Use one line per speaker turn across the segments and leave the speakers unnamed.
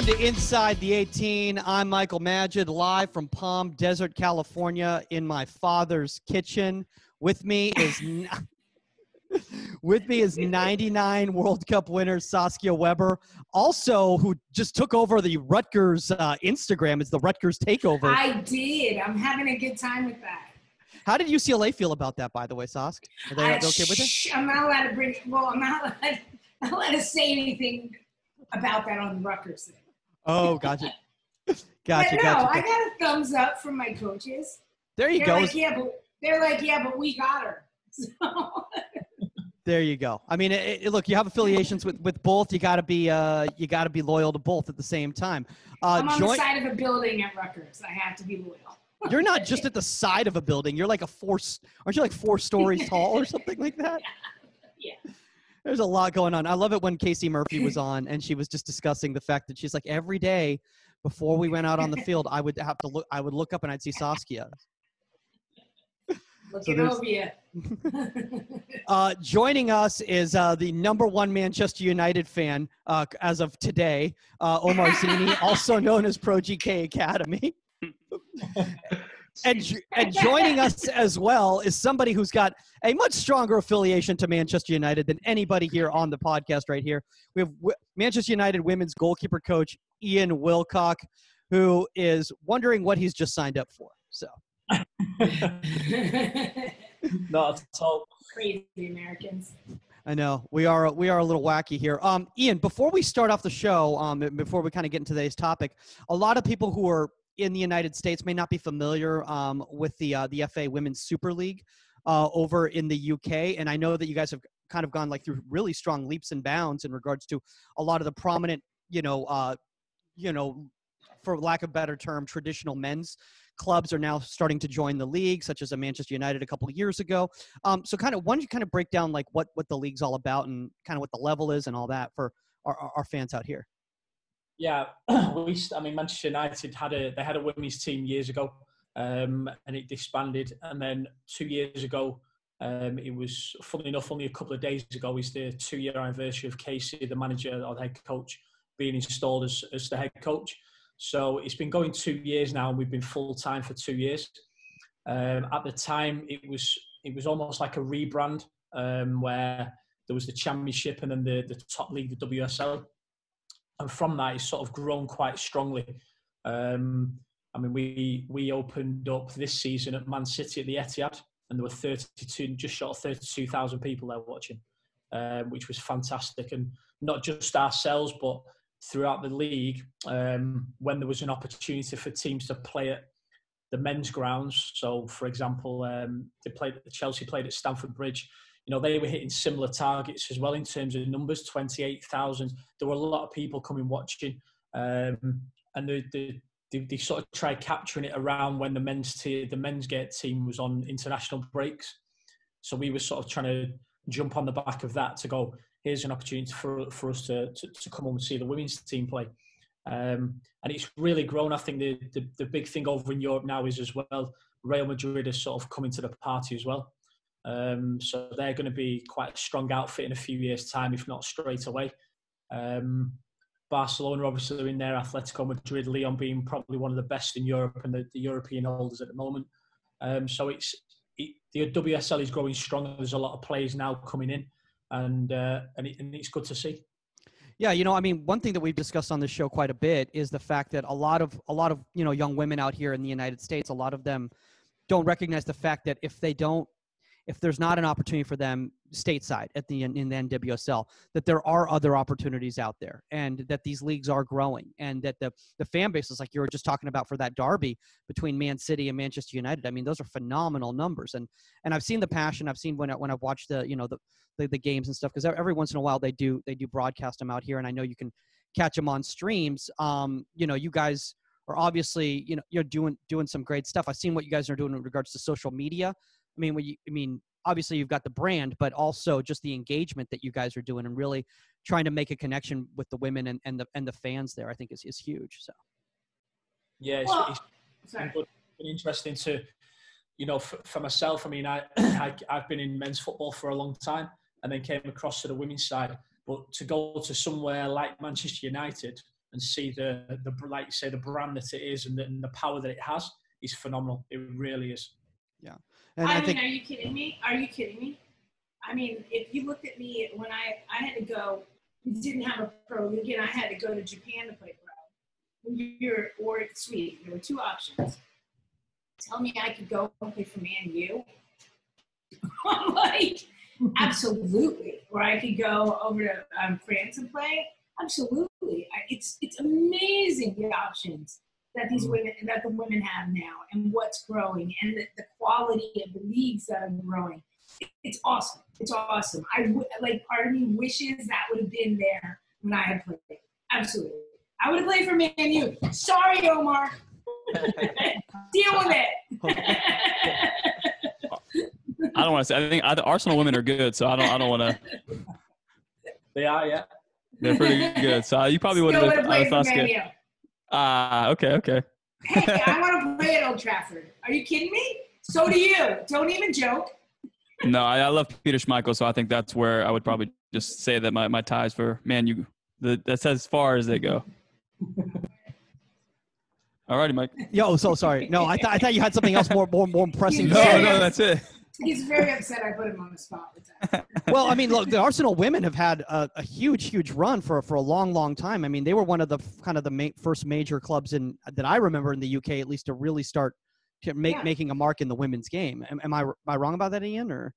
Welcome to Inside the 18. I'm Michael Magid, live from Palm Desert, California, in my father's kitchen. With me is 99 World Cup winner Saskia Weber, also who just took over the Rutgers Instagram. It's the Rutgers takeover.
I did. I'm having a good time with that.
How did UCLA feel about that, by the way, Sask? Are they okay with it?
I'm not allowed to bring. Well, I'm not allowed to say anything about that on the Rutgers thing.
Oh, gotcha.
Gotcha. I got a thumbs up from my coaches.
There you go.
They're like, but we got her. So.
There you go. I mean, look, you have affiliations with both. You got to be loyal to both at the same time.
I'm on the side of a building at Rutgers. I have to be loyal.
You're not just at the side of a building. You're like aren't you like 4 stories tall or something like that?
Yeah.
There's a lot going on. I love it when Casey Murphy was on and she was just discussing the fact that she's like, every day before we went out on the field, I would look up and I'd see Saskia.
Looking over you.
Joining us is the #1 Manchester United fan as of today, Omar Zeenni, also known as Pro GK Academy. And joining us as well is somebody who's got a much stronger affiliation to Manchester United than anybody here on the podcast right here. We have Manchester United women's goalkeeper coach Ian Willcock, who is wondering what he's just signed up for. So,
not at all.
Crazy Americans.
I know we are a little wacky here. Ian, before we start off the show, before we kind of get into today's topic, a lot of people who are in the United States may not be familiar with the FA Women's Super League over in the UK, and I know that you guys have kind of gone like through really strong leaps and bounds in regards to a lot of the prominent, for lack of a better term, traditional men's clubs are now starting to join the league, such as a Manchester United a couple of years ago. So why don't you kind of break down like what the league's all about and kind of what the level is and all that for our fans out here?
Yeah, Manchester United had a women's team years ago, and it disbanded. And then 2 years ago, it was, funny enough, only a couple of days ago, is the 2-year anniversary of Casey, the manager or the head coach, being installed as the head coach. So it's been going 2 years now, and we've been full time for 2 years. At the time, it was almost like a rebrand, where there was the Championship and then the top league, the WSL. And from that, it's sort of grown quite strongly. We opened up this season at Man City at the Etihad, and there were just short of 32,000 people there watching, which was fantastic. And not just ourselves, but throughout the league, when there was an opportunity for teams to play at the men's grounds. So, for example, Chelsea played at Stamford Bridge. They were hitting similar targets as well in terms of numbers, 28,000. There were a lot of people coming watching, and they sort of tried capturing it around when the men's gate team was on international breaks. So we were sort of trying to jump on the back of that to go, here's an opportunity for us to come home and see the women's team play. And it's really grown. I think the big thing over in Europe now is as well, Real Madrid is sort of coming to the party as well. So they're going to be quite a strong outfit in a few years' time, if not straight away. Barcelona obviously are in there, Atletico Madrid, Lyon being probably one of the best in Europe and the European holders at the moment. So the WSL is growing strong. There's a lot of players now coming in, and it's good to see.
Yeah, one thing that we've discussed on this show quite a bit is the fact that a lot of young women out here in the United States, a lot of them don't recognize the fact that if there's not an opportunity for them stateside in the NWSL, that there are other opportunities out there, and that these leagues are growing, and that the fan bases, like you were just talking about for that derby between Man City and Manchester United, those are phenomenal numbers. And I've seen the passion. I've seen when I've watched the games and stuff, because every once in a while they do broadcast them out here, and I know you can catch them on streams. You guys are obviously you're doing some great stuff. I've seen what you guys are doing in regards to social media. Obviously you've got the brand, but also just the engagement that you guys are doing and really trying to make a connection with the women and the fans there, I think is huge. So,
yeah, it's been interesting to, for myself. I've been in men's football for a long time and then came across to the women's side. But to go to somewhere like Manchester United, and see the like you say, the brand that it is and the power that it has is phenomenal. It really is.
Yeah. And
I
I
mean,
think,
are you kidding me? Are you kidding me? I mean, if you looked at me when I had to go, we didn't have a pro league, and I had to go to Japan to play pro. Or Sweden. There were two options. Tell me I could go and play for Man U. I'm like, absolutely. Or I could go over to France and play. Absolutely. It's amazing the options that the women have now, and what's growing, and the quality of the leagues that are growing. It's awesome. It's awesome. Part of me wishes that would have been there when I had played. Absolutely. I would have played for Man U. Sorry, Omar. Deal with it.
I don't want to say. I think the Arsenal women are good, so I don't want to.
They are, yeah.
They're pretty good. So you probably would have
played for Man U.
Okay.
Hey, I want to play at Old Trafford. Are you kidding me? So do you. Don't even joke.
No, I love Peter Schmeichel, so I think that's where I would probably just say that my ties for Man U. That's as far as they go. Alrighty, Mike.
yo, so sorry. No, I thought you had something else more pressing.
No, that's it.
He's very upset I put him on the spot with that.
Well, I mean, look, the Arsenal women have had a huge run for a long time. I mean, they were one of the first major clubs that I remember in the UK, at least, to really start making a mark in the women's game. Am I wrong about that, Ian? Or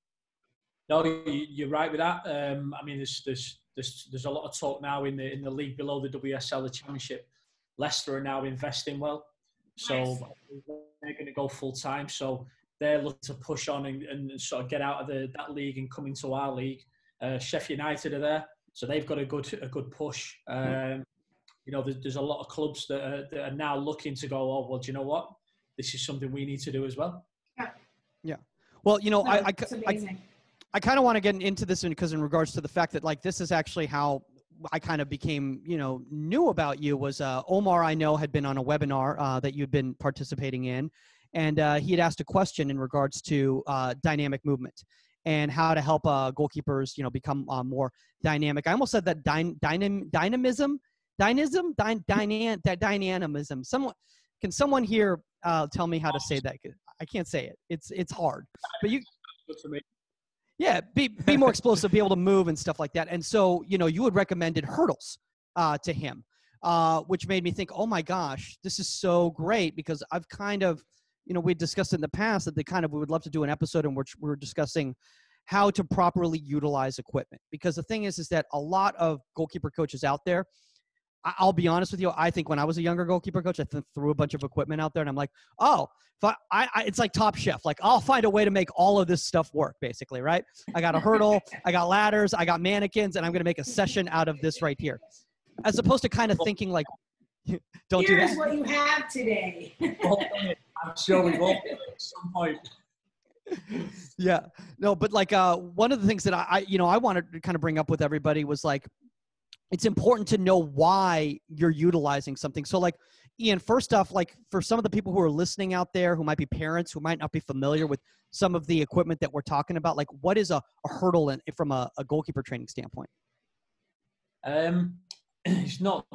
no, you're right with that. I mean, there's a lot of talk now in the league below the WSL, the Championship. Leicester are now investing well, so they're going to go full time. So they're looking to push on and sort of get out of that league and come into our league. Sheffield United are there, so they've got a good push. There's a lot of clubs that are now looking to go, oh, well, do you know what? This is something we need to do as well.
Yeah. Well, I kind of want to get into this because in regards to the fact that, like, this is actually how I kind of became, knew about you was Omar, I know, had been on a webinar that you'd been participating in. And he had asked a question in regards to dynamic movement and how to help goalkeepers, become more dynamic. I almost said that dynamism. Can someone here tell me how to say that? I can't say it. It's hard. But you. Yeah, be more explosive, be able to move and stuff like that. And so, you had recommended hurdles to him, which made me think, oh my gosh, this is so great, because I've kind of, we discussed in the past that we would love to do an episode in which we're discussing how to properly utilize equipment. Because the thing is that a lot of goalkeeper coaches out there, I'll be honest with you, I think when I was a younger goalkeeper coach, I threw a bunch of equipment out there, and I'm like, oh, it's like Top Chef. Like, I'll find a way to make all of this stuff work, basically, right? I got a hurdle, I got ladders, I got mannequins, and I'm going to make a session out of this right here. As opposed to kind of thinking like, don't do that.
Here's what you have today.
I'm sure we will at some point.
Yeah. No, but like one of the things that I wanted to kind of bring up with everybody was like, it's important to know why you're utilizing something. So like, Ian, first off, like for some of the people who are listening out there who might be parents, who might not be familiar with some of the equipment that we're talking about, like what is a hurdle from a goalkeeper training standpoint?
It's not,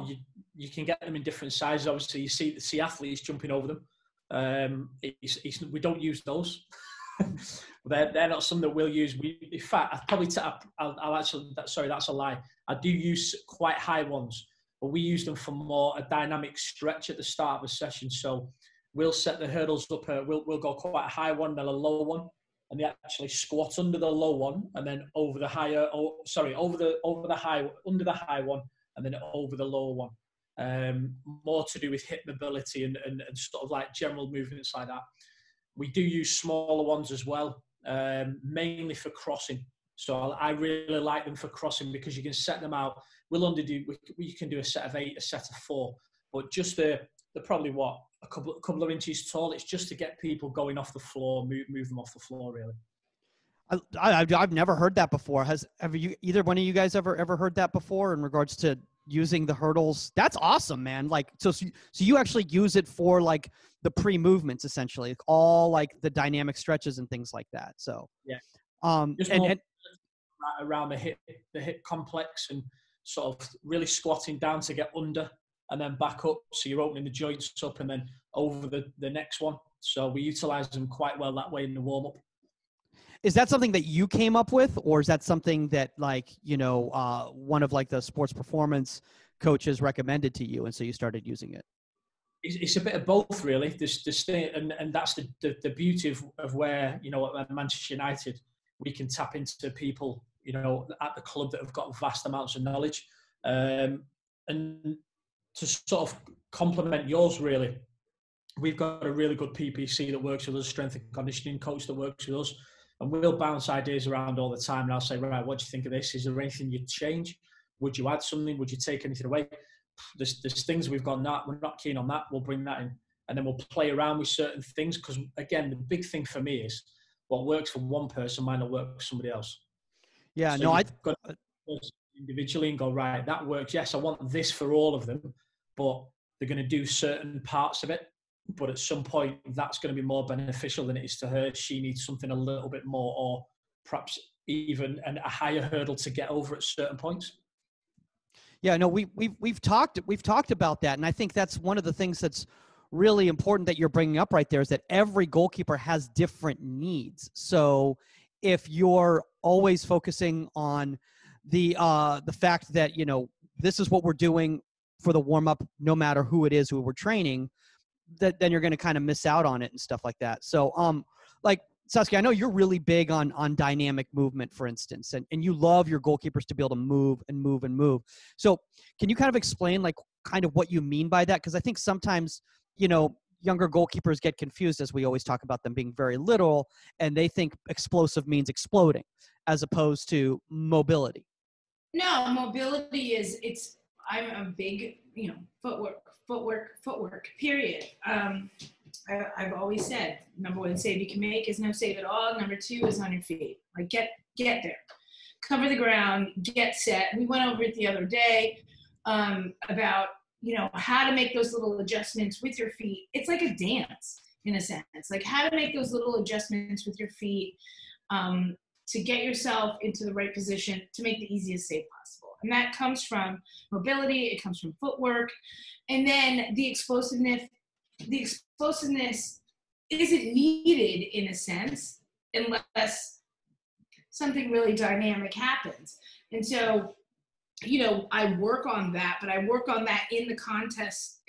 you can get them in different sizes. Obviously, you see athletes jumping over them. We don't use those. They're not something that we'll use. In fact, that's a lie. I do use quite high ones, but we use them for more a dynamic stretch at the start of a session. So we'll set the hurdles up. We'll go quite a high one, then a low one, and they actually squat under the low one, and then over the under the high one, and then over the lower one. More to do with hip mobility and sort of like general movements like that. We do use smaller ones as well, mainly for crossing. So I really like them for crossing because you can set them out. You can do a set of 8, a set of 4, but just they're probably a couple of inches tall. It's just to get people going off the floor, move them off the floor, really.
I've never heard that before. Have you, either one of you guys ever heard that before in regards to using the hurdles? That's awesome, man. Like, so you actually use it for like the pre-movements, essentially, all like the dynamic stretches and things like that. So
yeah,
and
around the hip complex, and sort of really squatting down to get under and then back up. So you're opening the joints up and then over the next one. So we utilize them quite well that way in the warm-up.
Is that something that you came up with, or is that something that, like, you know, one of like the sports performance coaches recommended to you, and so you started using it?
It's a bit of both, really. And that's the beauty of where, you know, at Manchester United, we can tap into people, you know, at the club that have got vast amounts of knowledge. And to sort of complement yours, really, we've got a really good PPC that works with us, strength and conditioning coach that works with us. And we'll bounce ideas around all the time. And I'll say, right, what do you think of this? Is there anything you'd change? Would you add something? Would you take anything away? There's things we've gone, we're not keen on that. We'll bring that in. And then we'll play around with certain things. Because, again, the big thing for me is what works for one person might not work for somebody else.
Yeah,
so
no,
I've got to individually and go, right, that works. Yes, I want this for all of them, but they're going to do certain parts of it. But at some point, that's going to be more beneficial than it is to her. She needs something a little bit more, or perhaps even a higher hurdle to get over at certain points.
Yeah, no, we've talked about that, and I think that's one of the things that's really important that you're bringing up right there, is that every goalkeeper has different needs. So if you're always focusing on the fact that, you know, this is what we're doing for the warm up, no matter who it is who we're training, then you're going to kind of miss out on it and stuff like that. So, like, Saskia, I know you're really big on dynamic movement, for instance, and you love your goalkeepers to be able to move and move and move. So can you kind of explain, like, kind of what you mean by that? Because I think sometimes, you know, younger goalkeepers get confused, as we always talk about them being very literal, and they think explosive means exploding as opposed to mobility.
No, mobility I'm a big, you know, footwork, period. I've always said, number one save you can make is no save at all. Number two is on your feet. Like, get there. Cover the ground, get set. We went over it the other day about, you know, how to make those little adjustments with your feet. It's like a dance, in a sense. Like, how to make those little adjustments with your feet to get yourself into the right position to make the easiest save possible. And that comes from mobility, it comes from footwork. And then the explosiveness isn't needed, in a sense, unless something really dynamic happens. And so, you know, I work on that, but I work on that in the context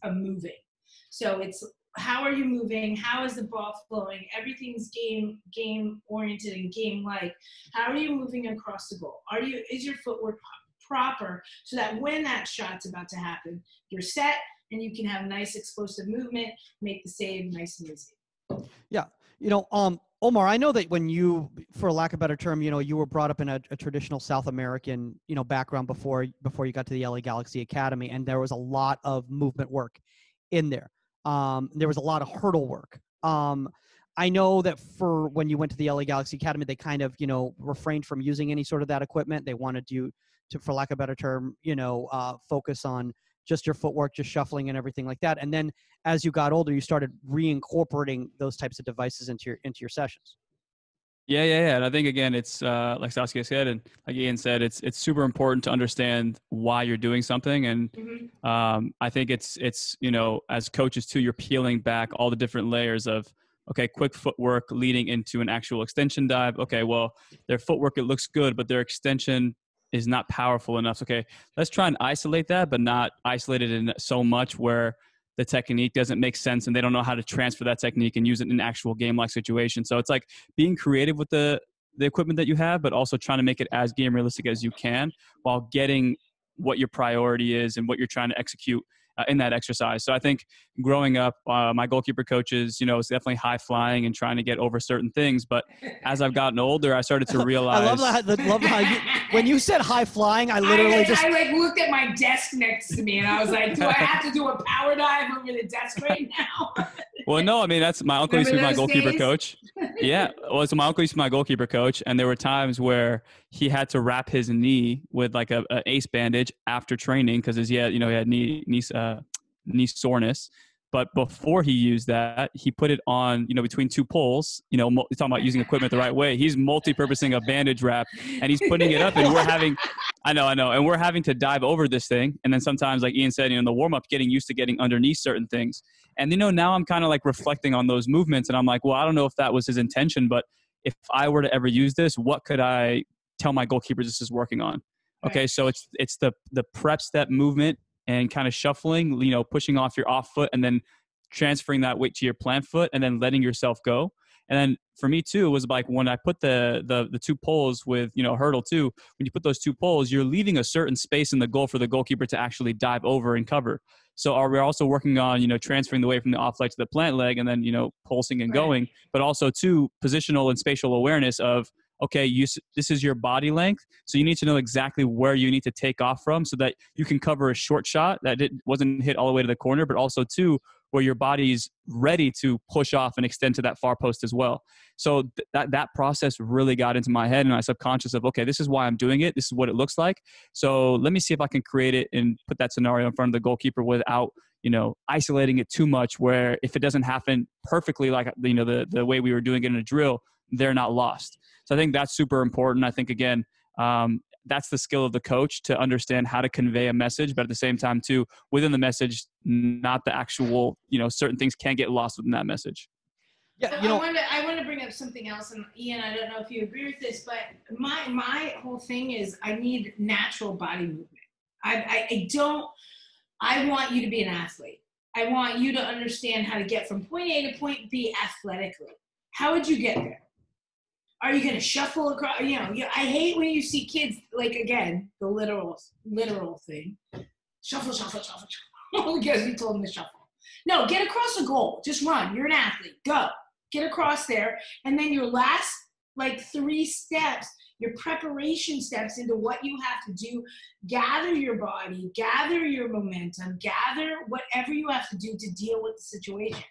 of moving. So it's, how are you moving? How is the ball flowing? Everything's game oriented and game like. How are you moving across the goal? Is your footwork proper so that when that shot's about to happen, you're set and you can have nice explosive movement, make the save nice and easy.
Yeah. You know, Omar, I know that when you, for lack of a better term, you know, you were brought up in a traditional South American, you know, background before you got to the LA Galaxy Academy, and there was a lot of movement work in there. There was a lot of hurdle work. I know that for when you went to the LA Galaxy Academy, they kind of, you know, refrained from using any sort of that equipment. They wanted you to, for lack of a better term, you know, focus on just your footwork, just shuffling and everything like that. And then as you got older, you started reincorporating those types of devices into your sessions.
Yeah. And I think, again, it's like Saskia said, and like Ian said, it's super important to understand why you're doing something. And I think it's, you know, as coaches too, you're peeling back all the different layers of, okay, quick footwork leading into an actual extension dive. Okay, well, their footwork, it looks good, but their extension is not powerful enough. Okay, let's try and isolate that, but not isolate it in so much where the technique doesn't make sense and they don't know how to transfer that technique and use it in an actual game-like situation. So it's like being creative with the equipment that you have, but also trying to make it as game realistic as you can while getting what your priority is and what you're trying to execute in that exercise. So I think growing up, my goalkeeper coaches, you know, it's definitely high flying and trying to get over certain things. But as I've gotten older, I started to realize.
I love how you, when you said high flying, I literally
I looked at my desk next to me and I was like, do I have to do a power dive over the desk right now?
Well, no, I mean, that's my uncle used to be my goalkeeper coach. Yeah. Well, so my uncle used to be my goalkeeper coach. And there were times where he had to wrap his knee with like a ace bandage after training because he had knee soreness. But before he used that, he put it on, between two poles, he's talking about using equipment the right way. He's multi-purposing a bandage wrap, and he's putting it up, and we're having, I know. And we're having to dive over this thing. And then sometimes, like Ian said, in the warm up, getting used to getting underneath certain things. And, now I'm kind of like reflecting on those movements, and I'm like, well, I don't know if that was his intention, but if I were to ever use this, what could I tell my goalkeepers this is working on? Okay. So it's the prep step movement and kind of shuffling, pushing off your off foot and then transferring that weight to your plant foot and then letting yourself go. And then for me too, it was like when I put the two poles with, hurdle too, when you put those two poles, you're leaving a certain space in the goal for the goalkeeper to actually dive over and cover. So we're also working on, transferring the weight from the off leg to the plant leg and then, pulsing and going, but also too, positional and spatial awareness of, okay, this is your body length. So you need to know exactly where you need to take off from so that you can cover a short shot that wasn't hit all the way to the corner, but also too, where your body's ready to push off and extend to that far post as well. So that process really got into my head and my subconscious of, okay, this is why I'm doing it. This is what it looks like. So let me see if I can create it and put that scenario in front of the goalkeeper without, isolating it too much where if it doesn't happen perfectly, like, the way we were doing it in a drill, they're not lost. So I think that's super important. I think, again, that's the skill of the coach to understand how to convey a message, but at the same time too, within the message, not the actual, certain things can get lost within that message.
Yeah, I want to bring up something else, and Ian, I don't know if you agree with this, but my whole thing is I need natural body movement. I want you to be an athlete. I want you to understand how to get from point A to point B athletically. How would you get there? Are you going to shuffle across? I hate when you see kids, like, again, the literal thing. Shuffle, shuffle, shuffle, shuffle. Because we told them to shuffle. No, get across the goal. Just run. You're an athlete. Go. Get across there. And then your last, 3 steps, your preparation steps into what you have to do, gather your body, gather your momentum, gather whatever you have to do to deal with the situation.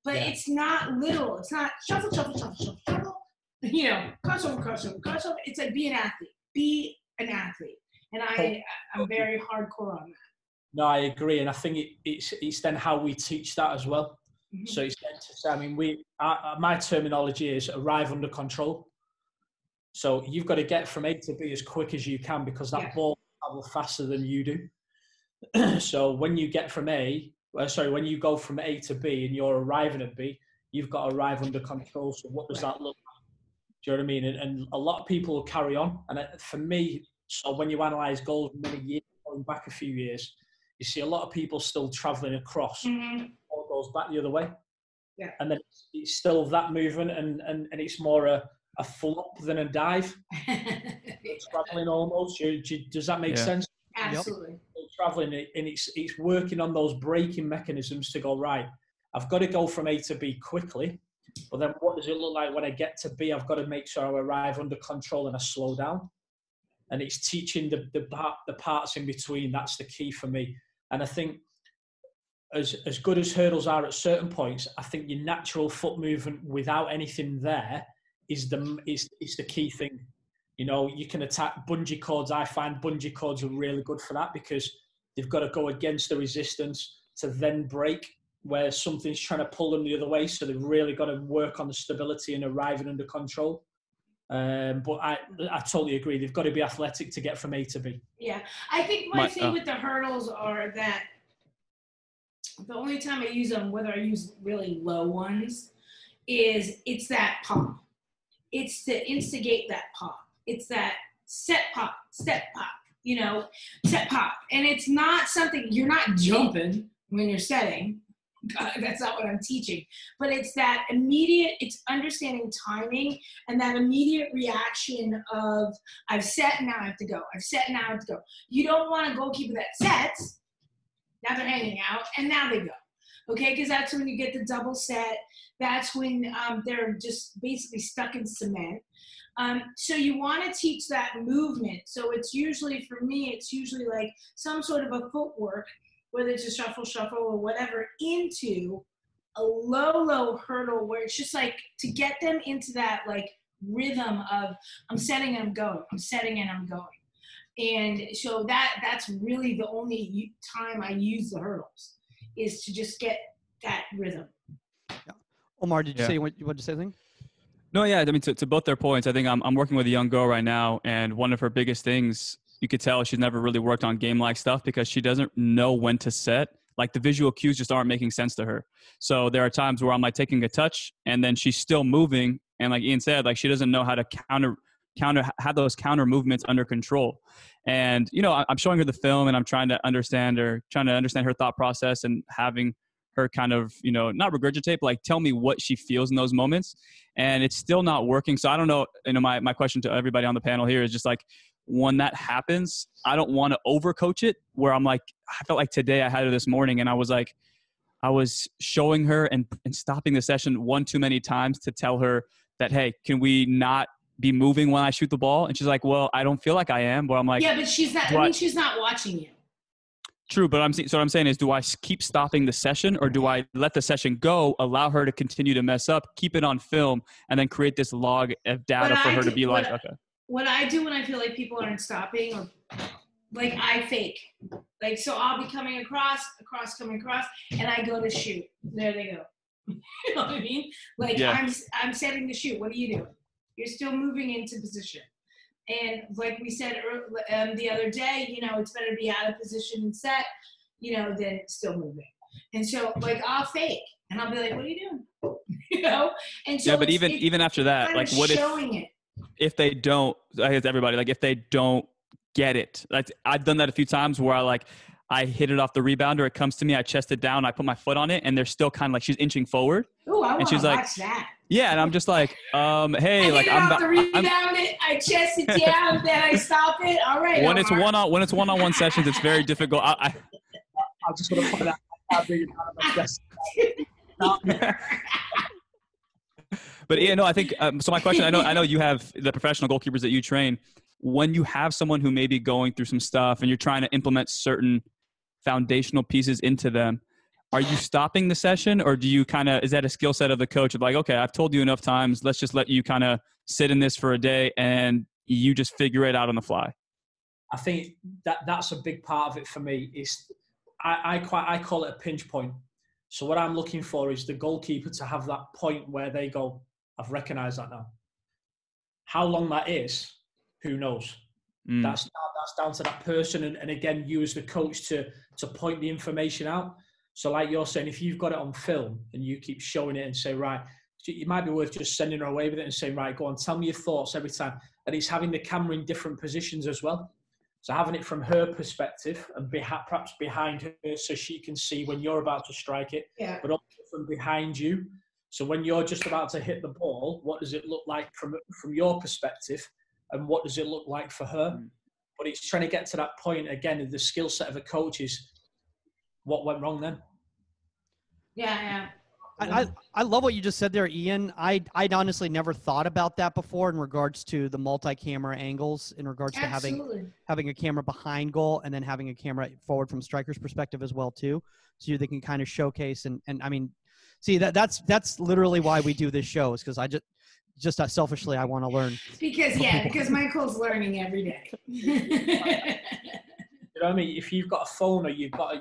But it's not literal. It's not shuffle, shuffle, shuffle, shuffle, shuffle. Crossover, crossover, crossover. It's like be an athlete. Be an athlete. And I'm very hardcore on that.
No, I agree. And I think it's then how we teach that as well. Mm-hmm. So it's then to say, my terminology is arrive under control. So you've got to get from A to B as quick as you can because that ball will travel faster than you do. So when you get from when you go from A to B and you're arriving at B, you've got to arrive under control. So what does that look like? Do you know what I mean? And a lot of people will carry on. And for me, so when you analyse goals many years, going back a few years, you see a lot of people still travelling across. Mm-hmm. Or goes back the other way. Yeah. And then it's still that movement and it's more a flop than a dive. Travelling almost. Does that make sense?
Absolutely.
Travelling and it's working on those braking mechanisms to go, right, I've got to go from A to B quickly. But then what does it look like when I get to B? I've got to make sure I arrive under control and I slow down. And it's teaching the parts in between. That's the key for me. And I think as good as hurdles are at certain points, I think your natural foot movement without anything there is the key thing. You can attack bungee cords. I find bungee cords are really good for that because they've got to go against the resistance to then break where something's trying to pull them the other way. So they've really got to work on the stability and arriving under control. But I totally agree. They've got to be athletic to get from A to B.
Yeah. I think my thing with the hurdles are that the only time I use them, whether I use really low ones, is it's that pop. It's to instigate that pop. It's that set pop, step pop, set pop. And it's not something, you're not jumping when you're setting. That's not what I'm teaching. But it's that immediate, it's understanding timing and that immediate reaction of I've set, now I have to go. I've set, now I have to go. You don't want a goalkeeper that sets, now they're hanging out, and now they go. Okay, because that's when you get the double set. That's when they're just basically stuck in cement. So you want to teach that movement. So it's usually, for me, it's usually like some sort of a footwork, whether it's a shuffle or whatever, into a low hurdle where it's just like to get them into that like rhythm of I'm setting and I'm going, I'm setting and I'm going. And so that's really the only time I use the hurdles is to just get that rhythm.
Omar, did you say you wanted to say anything?
No, yeah. I mean, to both their points, I think I'm working with a young girl right now, and one of her biggest things, you could tell she's never really worked on game-like stuff because she doesn't know when to set. Like the visual cues just aren't making sense to her. So there are times where I'm like taking a touch and then she's still moving. And like Ian said, like she doesn't know how to have those counter movements under control. And, you know, I'm showing her the film and I'm trying to understand her thought process and having her kind of, you know, not regurgitate, but like tell me what she feels in those moments. And it's still not working. So I don't know, you know, my question to everybody on the panel here is just like, when that happens, I don't want to overcoach it where I'm like, I felt like today I had her this morning and I was showing her and stopping the session one too many times to tell her that, hey, can we not be moving when I shoot the ball? And she's like, well, I don't feel like I am. But I'm like,
yeah, but she's not, she's not watching you.
True. But what I'm saying is, do I keep stopping the session or do I let the session go, allow her to continue to mess up, keep it on film, and then create this log of data for her to be like, okay.
What I do when I feel like people aren't stopping, or like I fake, like, so I'll be coming across, and I go to shoot. There they go. You know what I mean? Like I'm setting the shoot. What are you doing? You're still moving into position. And like we said the other day, you know, it's better to be out of position and set, you know, than still moving. And so like I'll fake and I'll be like, what are you doing? You know? And so
yeah, but even after that, like what if they don't, I guess everybody, like if they don't get it, like I've done that a few times where I hit it off the rebounder, it comes to me, I chest it down, I put my foot on it, and they're still kind of like, she's inching forward.
Oh, I want to
like,
watch that.
Yeah, and I'm just like, hey,
I
like
I'm off the rebound it, I chest it down, then I stop it. All right.
When it's one-on-one sessions, it's very difficult. I
just want to point out how big
But yeah, no, I think so. My question, I know you have the professional goalkeepers that you train. When you have someone who may be going through some stuff and you're trying to implement certain foundational pieces into them, are you stopping the session, or do you is that a skill set of the coach of like, okay, I've told you enough times, let's just let you kind of sit in this for a day and you just figure it out on the fly?
I think that's a big part of it for me. Is I call it a pinch point. So what I'm looking for is the goalkeeper to have that point where they go, I've recognised that now. How long that is, who knows? That's down to that person, and again, you as the coach to point the information out. So like you're saying, if you've got it on film and you keep showing it and say, right, it might be worth just sending her away with it and saying, right, go on, tell me your thoughts every time. And it's having the camera in different positions as well. So having it from her perspective and perhaps behind her so she can see when you're about to strike it, but also from behind you. So when you're just about to hit the ball, what does it look like from your perspective, and what does it look like for her? But it's trying to get to that point again. The skill set of a coach is what went wrong then.
Yeah.
I love what you just said there, Ian. I'd honestly never thought about that before in regards to the multi-camera angles, in regards to having a camera behind goal and then having a camera forward from striker's perspective as well too, so they can kind of showcase and I mean, see that's literally why we do this show, is because I just selfishly I want to learn.
Because Michael's learning every day.
You know what I mean? If you've got a phone, or you've got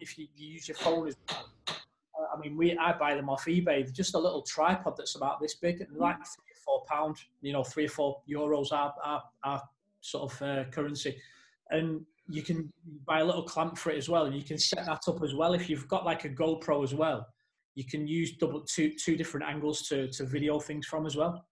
if you use your phone as I mean, I buy them off eBay. They're just a little tripod that's about this big, and like £3 or £4, €3 or €4 are sort of currency, and you can buy a little clamp for it as well, and you can set that up as well. If you've got like a GoPro as well, you can use two different angles to video things from as well.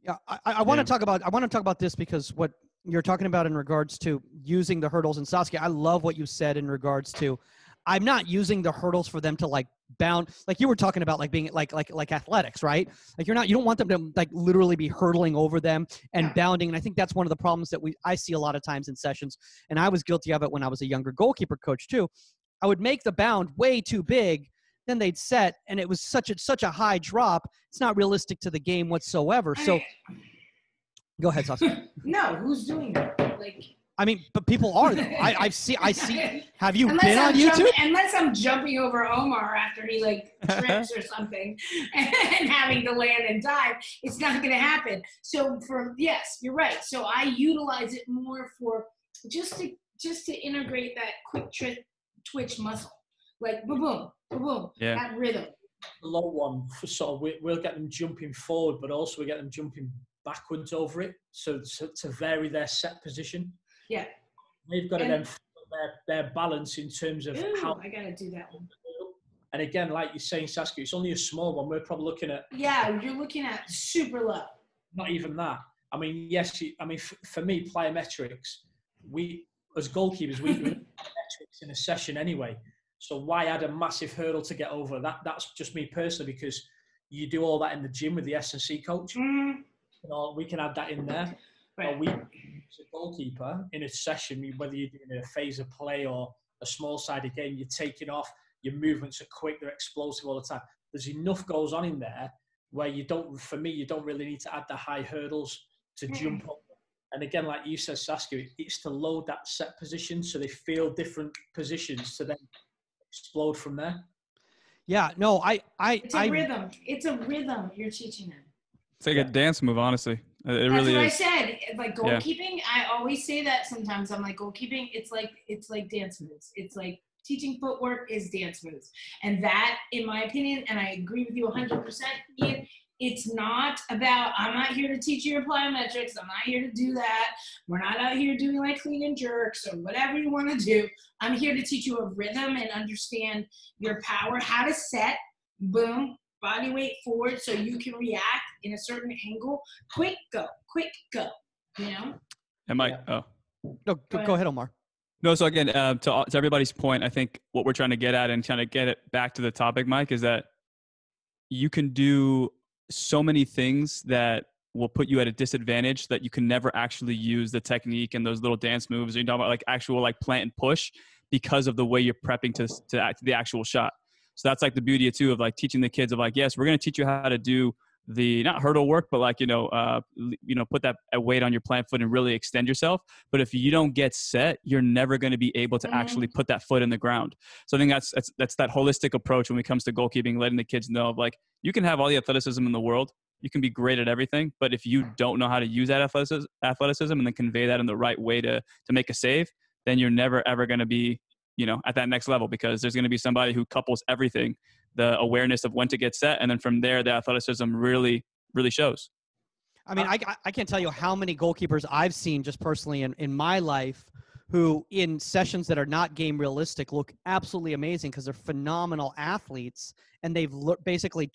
Yeah, I want to talk about this, because what you're talking about in regards to using the hurdles, and Saskia, I love what you said in regards to, I'm not using the hurdles for them to like bound, like you were talking about, like being like athletics, right? Like you don't want them to like literally be hurdling over them and bounding. And I think that's one of the problems that I see a lot of times in sessions. And I was guilty of it when I was a younger goalkeeper coach too. I would make the bound way too big, then they'd set, and it was such a high drop. It's not realistic to the game whatsoever. So go ahead, Saskia.
No, who's doing that? Like,
I mean, but people are though. I see. Have you been on YouTube?
Unless I'm jumping over Omar after he like trips or something and having to land and dive, it's not going to happen. So yes, you're right. So I utilize it more for just to integrate that quick twitch muscle. Like boom, boom, boom, boom.
Yeah.
That rhythm.
The low one for sort of we'll get them jumping forward, but also we get them jumping backwards over it, so to vary their set position.
Yeah.
They've got to then feel their balance in terms of how.
I gotta do that one.
And again, like you're saying, Saskia, it's only a small one. We're probably looking at.
Yeah, you're looking at super low.
Not even that. I mean, yes. I mean, for me, plyometrics. We as goalkeepers, we do metrics in a session anyway. So why add a massive hurdle to get over that? That's just me personally, because you do all that in the gym with the S&C coach. You know, we can add that in there.
Right.
We, as a goalkeeper, in a session, whether you're doing a phase of play or a small-sided game, you're taking off, your movements are quick, they're explosive all the time. There's enough goes on in there where you don't really need to add the high hurdles to jump up. And again, like you said, Saskia, it's to load that set position so they feel different positions to then explode from there.
Yeah, no,
it's a rhythm. It's a rhythm you're teaching them.
It's like a dance move, honestly. It
That's
really
what
is.
I said. Like goalkeeping, I always say that sometimes. I'm like, goalkeeping, it's like dance moves. It's like teaching footwork is dance moves. And that, in my opinion, and I agree with you 100%, Ian, it's not about, I'm not here to teach you your plyometrics. I'm not here to do that. We're not out here doing like clean and jerks or whatever you want to do. I'm here to teach you a rhythm and understand your power, how to set, boom, body weight forward so you can react in a certain angle. Quick go, you know?
No, go ahead, Omar.
No, so again, to everybody's point, I think what we're trying to get at and trying to get it back to the topic, Mike, is that you can do so many things that will put you at a disadvantage that you can never actually use the technique and those little dance moves. You're talking about like actual like plant and push because of the way you're prepping to the actual shot. So that's like the beauty too of like teaching the kids of like, yes, we're going to teach you how to do the not hurdle work, but like, put that weight on your plant foot and really extend yourself. But if you don't get set, you're never going to be able to actually put that foot in the ground. So I think that's that holistic approach when it comes to goalkeeping, letting the kids know of like, you can have all the athleticism in the world. You can be great at everything. But if you don't know how to use that athleticism and then convey that in the right way to make a save, then you're never, ever going to be, at that next level, because there's going to be somebody who couples everything, the awareness of when to get set. And then from there, the athleticism really, really shows.
I mean, I can't tell you how many goalkeepers I've seen just personally in my life who in sessions that are not game realistic look absolutely amazing because they're phenomenal athletes and they've basically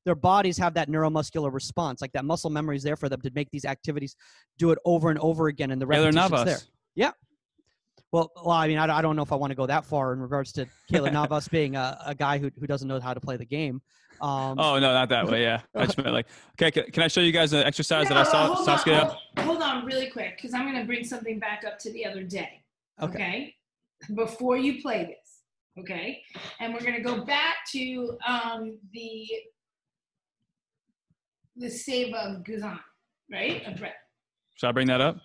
their bodies have that neuromuscular response, like that muscle memory is there for them to make these activities, do it over and over again, and the repetition's there. Yeah. Well, I mean, I don't know if I want to go that far in regards to Keylor Navas being a guy who doesn't know how to play the game.
Oh, no, not that way. Yeah. I just meant like, okay, can I show you guys an exercise that I saw, Saskia?
Hold on really quick, because I'm going to bring something back up to the other day. Okay? Before you play this. Okay? And we're going to go back to the save of Guzan, right? Of Brett.
Should I bring that up?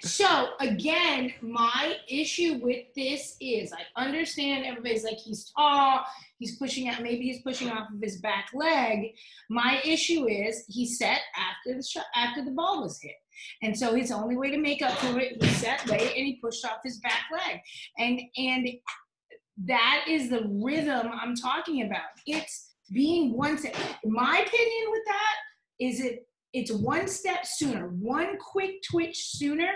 So again, my issue with this is I understand everybody's like, he's tall, he's pushing out, maybe he's pushing off of his back leg. My issue is he set after the ball was hit. And so his only way to make up for it, he set late and he pushed off his back leg. And that is the rhythm I'm talking about. It's being one step. My opinion with that is it's one step sooner, one quick twitch sooner.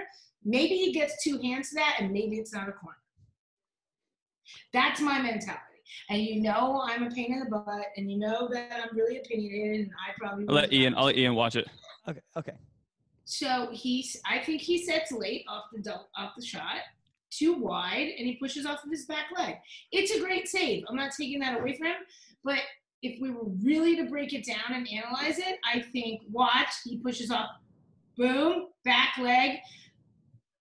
Maybe he gets two hands to that, and maybe it's not a corner. That's my mentality. And I'm a pain in the butt, and that I'm really opinionated, and I probably
I'll let Ian watch it.
Okay.
So I think he sets late off the shot, too wide, and he pushes off of his back leg. It's a great save. I'm not taking that away from him, but if we were really to break it down and analyze it, I think, watch, he pushes off, boom, back leg,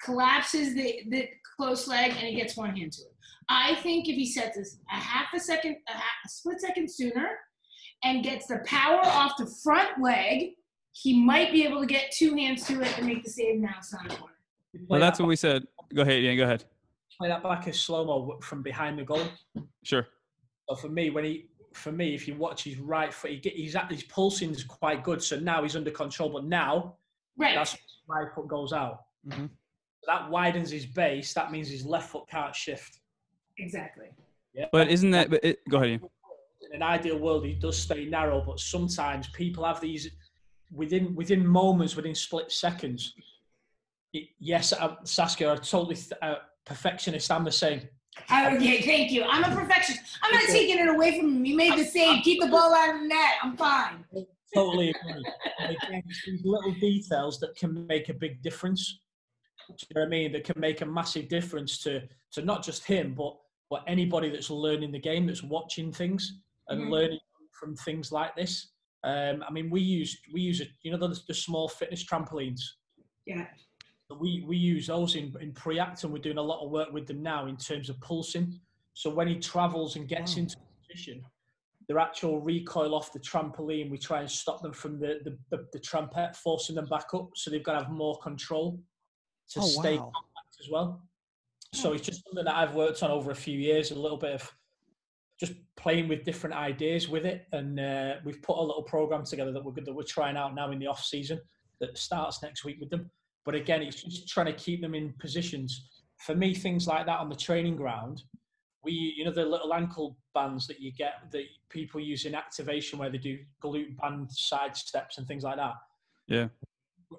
collapses the close leg, and he gets one hand to it. I think if he sets this a split second sooner and gets the power off the front leg, he might be able to get two hands to it and make the save. Now it's not a corner.
Well, that's what we said. Go ahead, Ian, go ahead.
Play that back as slow-mo from behind the goal.
Sure.
So for me, if you watch his right foot, his pulsing is quite good. So now he's under control. But now, that's his right foot goes out. Mm-hmm. That widens his base. That means his left foot can't shift.
Exactly.
Yeah.
But isn't that? But go ahead, Ian.
In an ideal world, it does stay narrow, but sometimes people have these within moments, within split seconds. Yes, Saskia, I'm totally perfectionist. I'm the same.
Okay, thank you. I'm a perfectionist. I'm not taking it away from him. You made the save. Keep the ball out of the net. I'm fine.
Totally agree. And again, it's these little details that can make a big difference. Do you know what I mean? That can make a massive difference to not just him, but anybody that's learning the game, that's watching things and learning from things like this. I mean, we use the small fitness trampolines.
Yeah.
We use those in pre-act, and we're doing a lot of work with them now in terms of pulsing. So when he travels and gets into position, their actual recoil off the trampoline, we try and stop them from the trampette, forcing them back up. So they've got to have more control to stay compact as well. So it's just something that I've worked on over a few years, a little bit of just playing with different ideas with it. And we've put a little program together that we're trying out now in the off season that starts next week with them. But again, it's just trying to keep them in positions. For me, things like that on the training ground, the little ankle bands that you get that people use in activation where they do glute band side steps and things like that.
Yeah.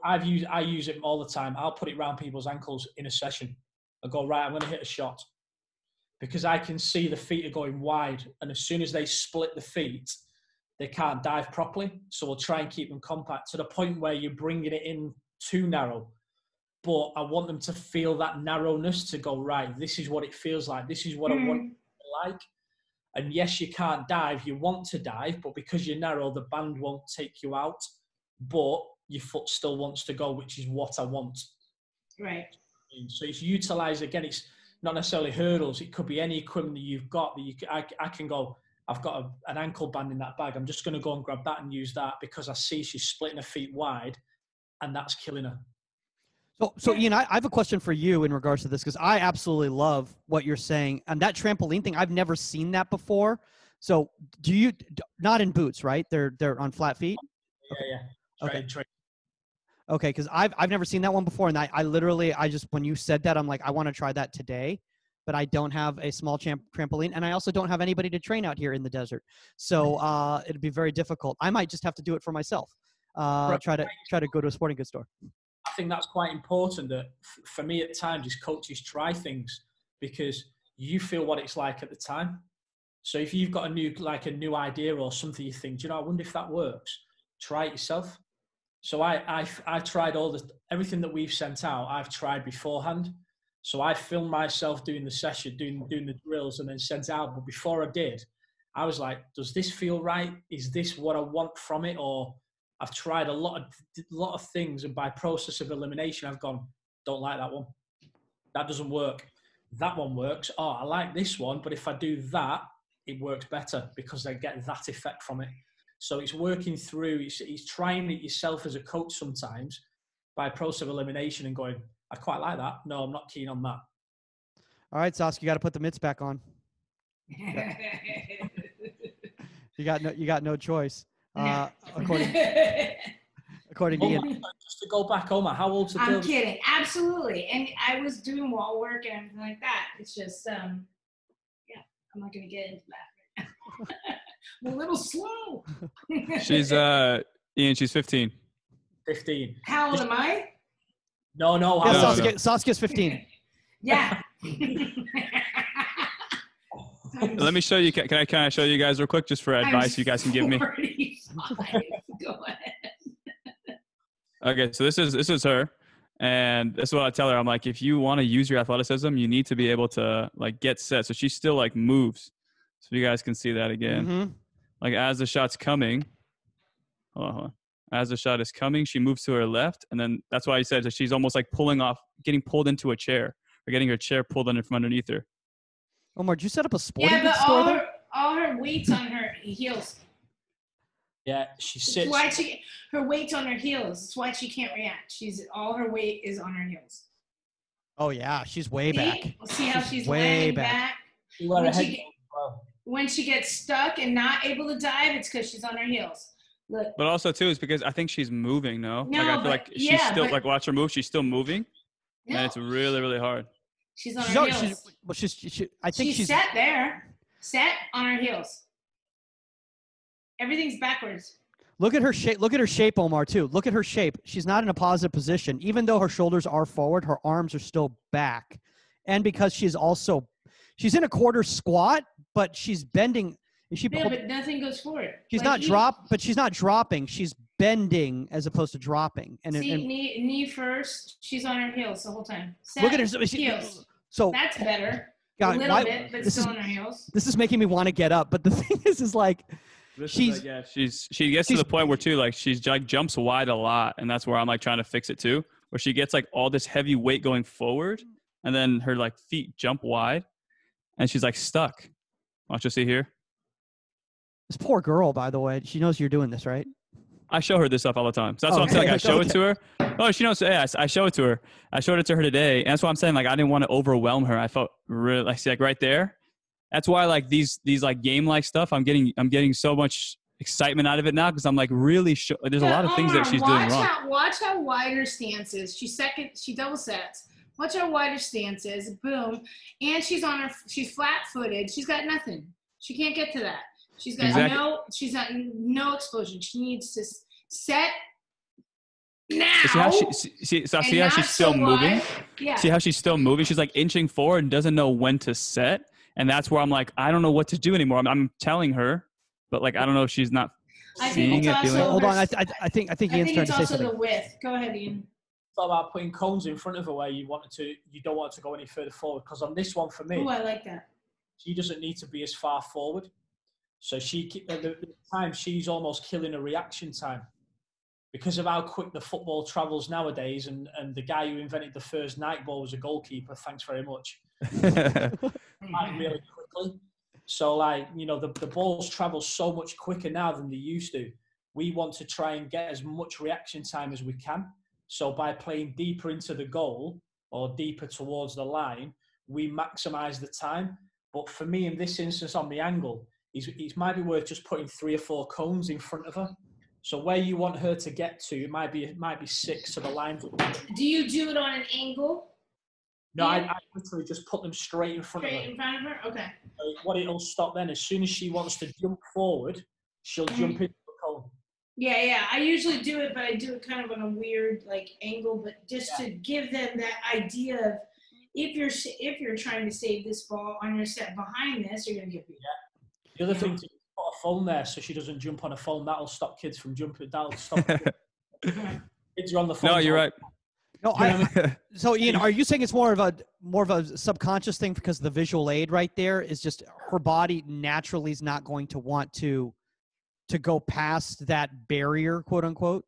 I use it all the time. I'll put it around people's ankles in a session. I go, right, I'm going to hit a shot. Because I can see the feet are going wide. And as soon as they split the feet, they can't dive properly. So we'll try and keep them compact to the point where you're bringing it in too narrow. But I want them to feel that narrowness to go, right, this is what it feels like. This is what I want it to like. And yes, you can't dive. You want to dive, but because you're narrow, the band won't take you out. But your foot still wants to go, which is what I want.
Right.
So it's utilised, again, it's not necessarily hurdles. It could be any equipment that you've got that I can go, I've got an ankle band in that bag. I'm just going to go and grab that and use that because I see she's splitting her feet wide and that's killing her.
So Ian, I have a question for you in regards to this because I absolutely love what you're saying. And that trampoline thing, I've never seen that before. So do you, not in boots, right? They're on flat feet?
Yeah.
Okay. Okay, because I've never seen that one before, and I literally just when you said that, I'm like, I want to try that today, but I don't have a small trampoline, and I also don't have anybody to train out here in the desert, so it'd be very difficult. I might just have to do it for myself. Try to go to a sporting goods store.
I think that's quite important. That for me at times, is coaches try things because you feel what it's like at the time. So if you've got a new idea or something, you think, I wonder if that works. Try it yourself. So I tried everything that we've sent out. I've tried beforehand. So I filmed myself doing the session, doing the drills, and then sent it out. But before I did, I was like, does this feel right? Is this what I want from it? Or I've tried a lot of things, and by process of elimination, I've gone, don't like that one. That doesn't work. That one works. Oh, I like this one, but if I do that, it works better because I get that effect from it. So it's working through, it's trying it yourself as a coach sometimes by process of elimination and going, I quite like that. No, I'm not keen on that.
All right, Saskia, you got to put the mitts back on. You got no choice. According to Ian.
Just to go back, Omar, how old's the girl?
I'm kidding. Absolutely. And I was doing wall work and everything like that. It's just, I'm not going to get into that right now. I'm a little slow.
She's Ian, she's 15.
15.
How old am I?
No.
Yeah, Saskia's 15.
Yeah.
Let me show you. Can I show you guys real quick just for advice you guys can give me?
Go ahead.
Okay, so this is her, and this is what I tell her. I'm like, if you want to use your athleticism, you need to be able to get set. So she still moves. So you guys can see that again.
Mm-hmm.
As the shot's coming, hold on. As the shot is coming, she moves to her left, and then that's why I said that she's almost getting pulled into a chair, or getting her chair pulled in from underneath her.
Omar, did you set up a sporting goods store there?
All her weight's on her heels.
Yeah, she sits.
That's why her weight's on her heels. That's why she can't react. All her weight is on her heels.
Oh yeah, she's way back.
See how she's
way
laying back. When she gets stuck and not able to dive, it's because she's on her heels. Look.
But also too is because I think she's moving. No, I feel like she's still watch her move. She's still moving, and it's really really hard.
She's on her heels.
I think
she's sat there. Set on her heels. Everything's backwards.
Look at her shape. Look at her shape, Omar, too. Look at her shape. She's not in a positive position. Even though her shoulders are forward, her arms are still back. And because she's in a quarter squat, but she's bending.
But nothing goes forward.
She's not dropping. She's bending as opposed to dropping. And
knee first. She's on her heels the whole time. Set,
look at her
heels.
So
that's better.
God,
a little bit, but still on her heels.
This is making me want to get up. But the thing is like, she gets
to the point where too, like she's like jumps wide a lot, and that's where I'm like trying to fix it too, where she gets like all this heavy weight going forward, and then her like feet jump wide, and she's like stuck. Watch, you see here.
This poor girl, by the way, she knows you're doing this, right?
I show her this stuff all the time. So that's what I'm saying. Like, I show it to her. Oh, she knows. Yeah, I show it to her. I showed it to her today, and that's why I'm saying like I didn't want to overwhelm her. I felt really like right there. That's why like these like game like stuff. I'm getting so much excitement out of it now because I'm like really there's a lot of things that she's doing wrong.
Watch how wide her stance is. She double sets. Watch how wide her stance is. Boom, and she's flat footed. She's got nothing. She can't get to that. She's got no explosion. She needs to set now.
See how she's still moving? Yeah. See how she's still moving? She's like inching forward and doesn't know when to set. And that's where I'm like, I don't know what to do anymore. I'm telling her, but like, I don't know if she's not seeing it.
Hold on. I think Ian's trying to say something.
I think it's also the width. Go ahead, Ian.
It's all about putting cones in front of her where you don't want it to go any further forward. Because on this one for me,
I like that.
She doesn't need to be as far forward. So at the time she's almost killing a reaction time because of how quick the football travels nowadays. And the guy who invented the first night ball was a goalkeeper. Thanks very much. Really quickly. So the balls travel so much quicker now than they used to. We want to try and get as much reaction time as we can. So by playing deeper into the goal or deeper towards the line, we maximize the time. But for me, in this instance, on the angle, it might be worth just putting 3 or 4 cones in front of her. So where you want her to get to, it might be 6 to the line.
Do you do it on an angle?
No, I literally just put them straight in front of her.
Straight in front of her? Okay.
So what it'll stop then, as soon as she wants to jump forward, she'll jump into the cone.
Yeah. I usually do it, but I do it kind of on a weird angle, but just to give them that idea of if you're trying to save this ball on your set behind this, you're going to get beat.
Yeah. The other thing to put a phone there so she doesn't jump on a phone. That'll stop kids from jumping. That'll stop kids are on the phone.
No, you're right.
No, so Ian, are you saying it's more of a subconscious thing because the visual aid right there is just her body naturally is not going to want to go past that barrier, quote unquote?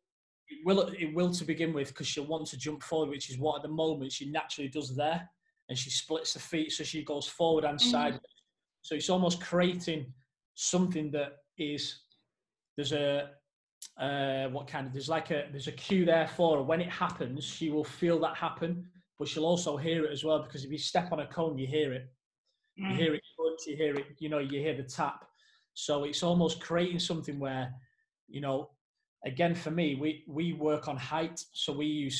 It will to begin with because she'll want to jump forward, which is what at the moment she naturally does there, and she splits the feet so she goes forward and sideways. So it's almost creating something that is there's a cue there for her. When it happens, she will feel that happen, but she'll also hear it as well because if you step on a cone, you hear it. You hear it crunch, you hear it, you hear the tap. So it's almost creating something where, again for me, we work on height, so we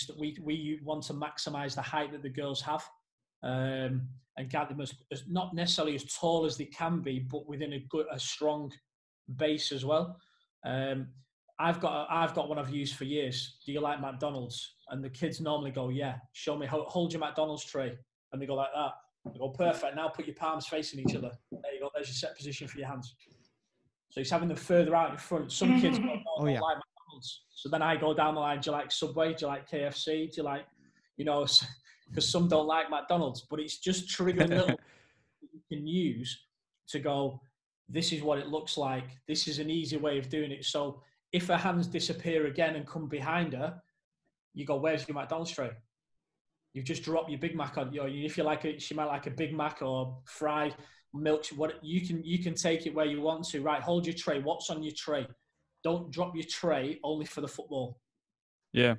want to maximize the height that the girls have. And get them as not necessarily as tall as they can be, but within a strong base as well. I've got one I've used for years. Do you like McDonald's? And the kids normally go, yeah. Show me, hold your McDonald's tray, and they go like that. They go perfect. Now put your palms facing each other. There you go. There's your set position for your hands. So he's having them further out in front. Some kids don't like McDonald's. So then I go down the line. Do you like Subway? Do you like KFC? Do you like, because some don't like McDonald's, but it's just triggering little that you can use to go, this is what it looks like. This is an easy way of doing it. So if her hands disappear again and come behind her, you go, where's your McDonald's tray? You've just dropped your Big Mac on, if you like it, she might like a Big Mac or fried milk. What you can take it where you want to. Right, hold your tray. What's on your tray? Don't drop your tray only for the football.
Yeah.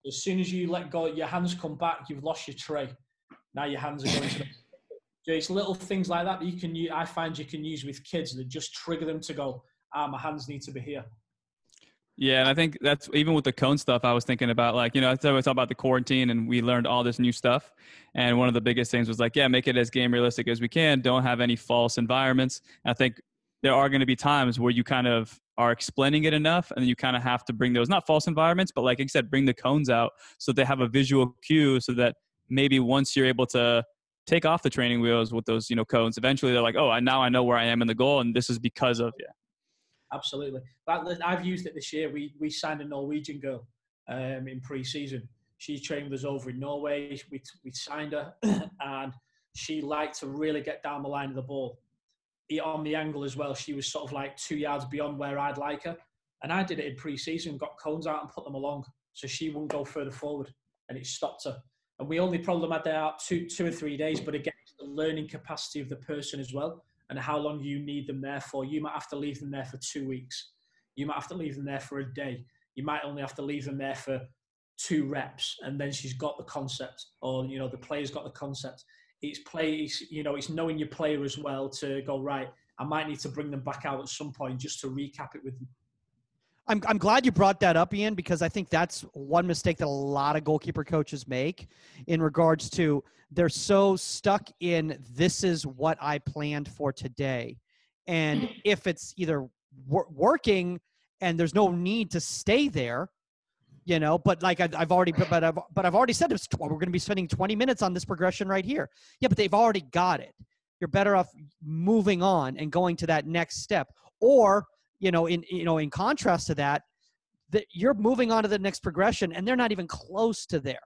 As soon as you let go, your hands come back, you've lost your tray. Now your hands are going to So it's little things like that you can use, I find you can use with kids that just trigger them to go, my hands need to be here.
Yeah, and I think that's even with the cone stuff. I was thinking about, like, I talk about the quarantine, and we learned all this new stuff. And one of the biggest things was like, yeah, make it as game realistic as we can. Don't have any false environments. And I think there are going to be times where you kind of are explaining it enough, and you kind of have to bring those, not false environments, but like I said, bring the cones out so they have a visual cue, so that maybe once you're able to take off the training wheels with those, cones, eventually they're like, oh, now I know where I am in the goal, and this is because of you.
Absolutely. But I've used it this year. We signed a Norwegian girl in pre-season. She trained with us over in Norway. We signed her, and she liked to really get down the line of the ball. On the angle as well, she was sort of like 2 yards beyond where I'd like her. And I did it in pre-season, got cones out and put them along so she wouldn't go further forward, and it stopped her. And we only probably had that out two or 3 days, but again, it's the learning capacity of the person as well, and how long you need them there for. You might have to leave them there for 2 weeks. You might have to leave them there for a day. You might only have to leave them there for 2 reps, and then she's got the concept, or, the player's got the concept. It's knowing your player as well to go, right, I might need to bring them back out at some point just to recap it with them.
I'm glad you brought that up, Ian, because I think that's one mistake that a lot of goalkeeper coaches make in regards to they're so stuck in this is what I planned for today. And if it's either working and there's no need to stay there, but like I've already said this, we're going to be spending 20 minutes on this progression right here. Yeah, but they've already got it. You're better off moving on and going to that next step. Or, in contrast to that you're moving on to the next progression and they're not even close to there.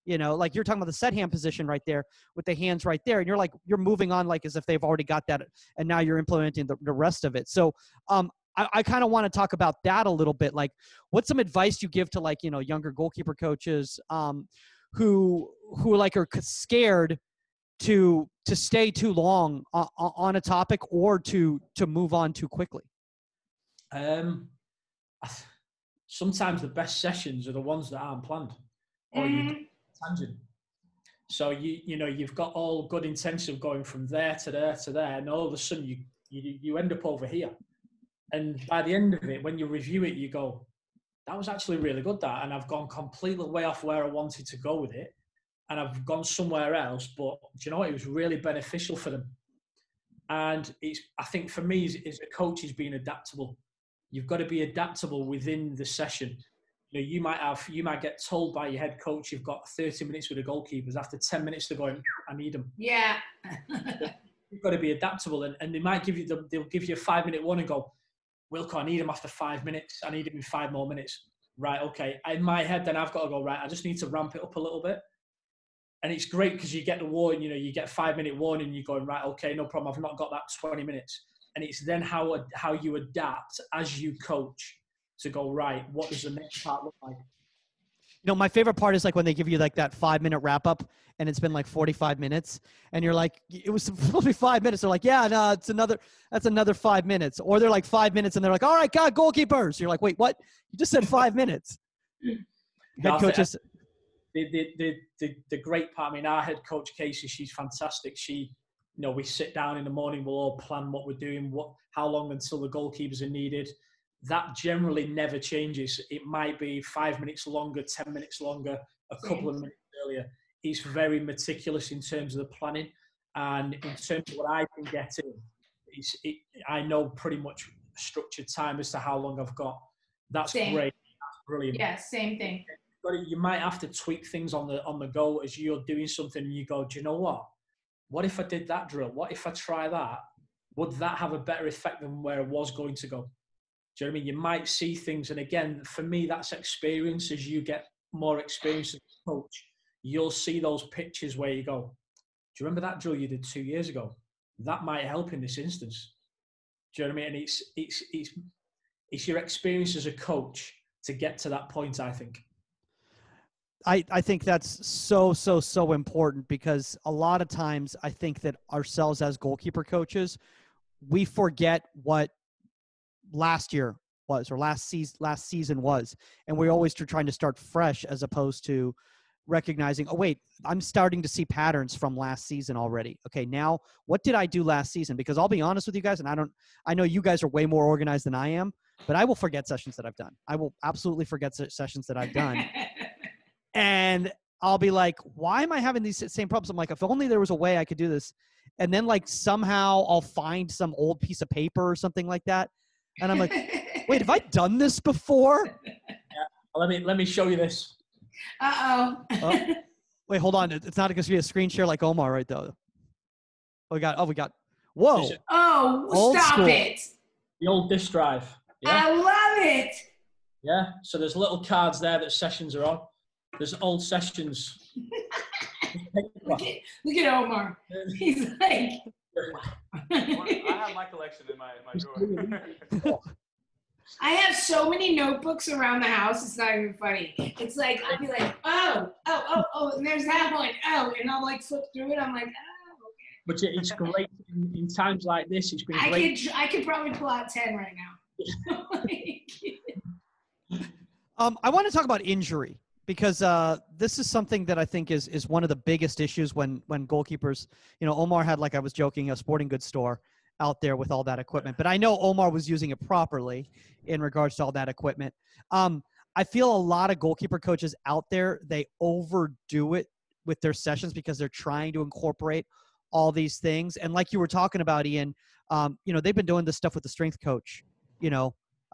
Like you're talking about the set hand position right there with the hands right there. And you're moving on like as if they've already got that. And now you're implementing the rest of it. So, I kind of want to talk about that a little bit. Like, what's some advice you give to younger goalkeeper coaches who are scared to stay too long on a topic or to move on too quickly?
Sometimes the best sessions are the ones that aren't planned, or you tangent. So you've got all good intention of going from there to there to there, and all of a sudden you end up over here. And by the end of it, when you review it, you go, that was actually really good, that. And I've gone completely way off where I wanted to go with it. And I've gone somewhere else. But do you know what? It was really beneficial for them. And I think for me, as a coach, is being adaptable. You've got to be adaptable within the session. You might get told by your head coach, you've got 30 minutes with the goalkeepers. After 10 minutes, they're going, I need them.
Yeah.
You've got to be adaptable. And they might they'll give you a 5-minute one and go, Willcock, I need him after 5 minutes. I need him in 5 more minutes. Right, okay. In my head, then I've got to go, right, I just need to ramp it up a little bit. And it's great because you get the warning, you get a 5-minute warning and you're going, right, okay, no problem. I've not got that 20 minutes. And it's then how you adapt as you coach to go, right, what does the next part look like?
My favorite part is like when they give you like that 5-minute wrap up and it's been like 45 minutes and you're like, it was supposed to be 5 minutes. They're like, yeah, no, that's another 5 minutes. Or they're like 5 minutes and they're like, all right, God, goalkeepers. You're like, wait, what? You just said 5 minutes. Head coaches.
The great part, our head coach, Casey, she's fantastic. She, we sit down in the morning, we'll all plan what we're doing, how long until the goalkeepers are needed. That generally never changes. It might be 5 minutes longer, 10 minutes longer, a couple of minutes earlier. He's very meticulous in terms of the planning. And in terms of what I can get in, I know pretty much structured time as to how long I've got. That's great. That's brilliant.
Yeah, same thing.
But you might have to tweak things on the go as you're doing something and you go, do you know what? What if I did that drill? What if I try that? Would that have a better effect than where I was going to go? Do you know what I mean? You might see things, and again, for me, that's experience. As you get more experience as a coach, you'll see those pictures where you go, do you remember that drill you did 2 years ago? That might help in this instance. Do you know what I mean? And it's your experience as a coach to get to that point, I think.
I think that's so important, because a lot of times I think that ourselves as goalkeeper coaches, we forget what last year was or last season was, and we're always trying to start fresh as opposed to recognizing, oh wait, I'm starting to see patterns from last season already. Okay, now what did I do last season? Because I'll be honest with you guys, and I know you guys are way more organized than I am. but I will forget sessions that I've done. I will absolutely forget sessions that I've done. And I'll be like, why am I having these same problems? I'm like, if only there was a way I could do this. And then like somehow I'll find some old piece of paper or something like that. And I'm like, wait, have I done this before?
Yeah. Let me show you this.
Uh-oh.
Oh, wait, hold on. It's not going to be a screen share like Omar right though. We got, whoa.
Oh, stop
school.
it.
The old disk drive. Yeah.
I love it.
Yeah. So there's little cards there that sessions are on. There's old sessions.
Look at Omar. He's like.
I have my collection in my drawer.
I have so many notebooks around the house. It's not even funny. It's like, I'll be like, oh, and there's that one. Oh, and I'll like flip through it. I'm like, oh, okay.
But it's great in times like this. It's been great.
I could probably pull out 10 right now.
I want to talk about injury because this is something that I think is one of the biggest issues when goalkeepers, Omar had, like I was joking, a sporting goods store out there with all that equipment. But I know Omar was using it properly in regards to all that equipment. I feel a lot of goalkeeper coaches out there, they overdo it with their sessions because they're trying to incorporate all these things. And like you were talking about, Ian, they've been doing this stuff with the strength coach,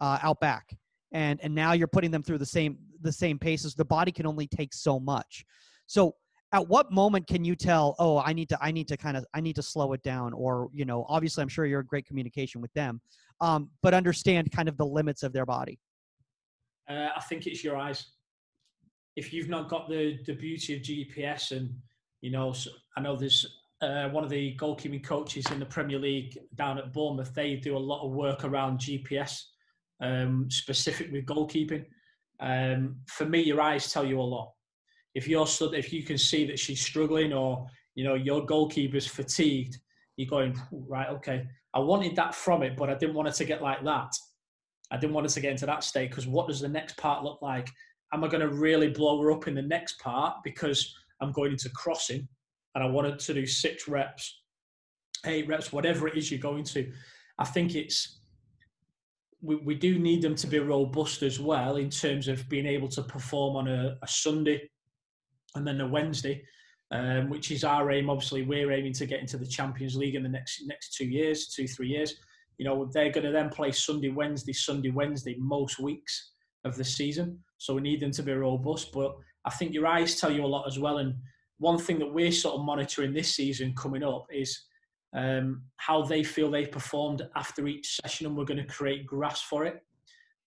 out back. And now you're putting them through the same paces. The body can only take so much. So at what moment can you tell, oh, I need to slow it down? Or, obviously I'm sure you're in great communication with them, but understand kind of the limits of their body.
I think it's your eyes. If you've not got the beauty of GPS and, I know there's one of the goalkeeping coaches in the Premier League down at Bournemouth, they do a lot of work around GPS. Specific with goalkeeping. For me, your eyes tell you a lot. If you can see that she's struggling or, your goalkeeper's fatigued, you're going, right, okay, I wanted that from it, but I didn't want it to get like that. I didn't want it to get into that state because what does the next part look like? Am I going to really blow her up in the next part because I'm going into crossing and I wanted to do 6 reps, 8 reps, whatever it is you're going to. I think we do need them to be robust as well in terms of being able to perform on a Sunday and then a Wednesday, which is our aim. Obviously, we're aiming to get into the Champions League in the next 2 years, 2-3 years. They're going to then play Sunday, Wednesday, most weeks of the season. So we need them to be robust. But I think your eyes tell you a lot as well. And one thing that we're sort of monitoring this season coming up is how they feel they've performed after each session, and we're going to create graphs for it.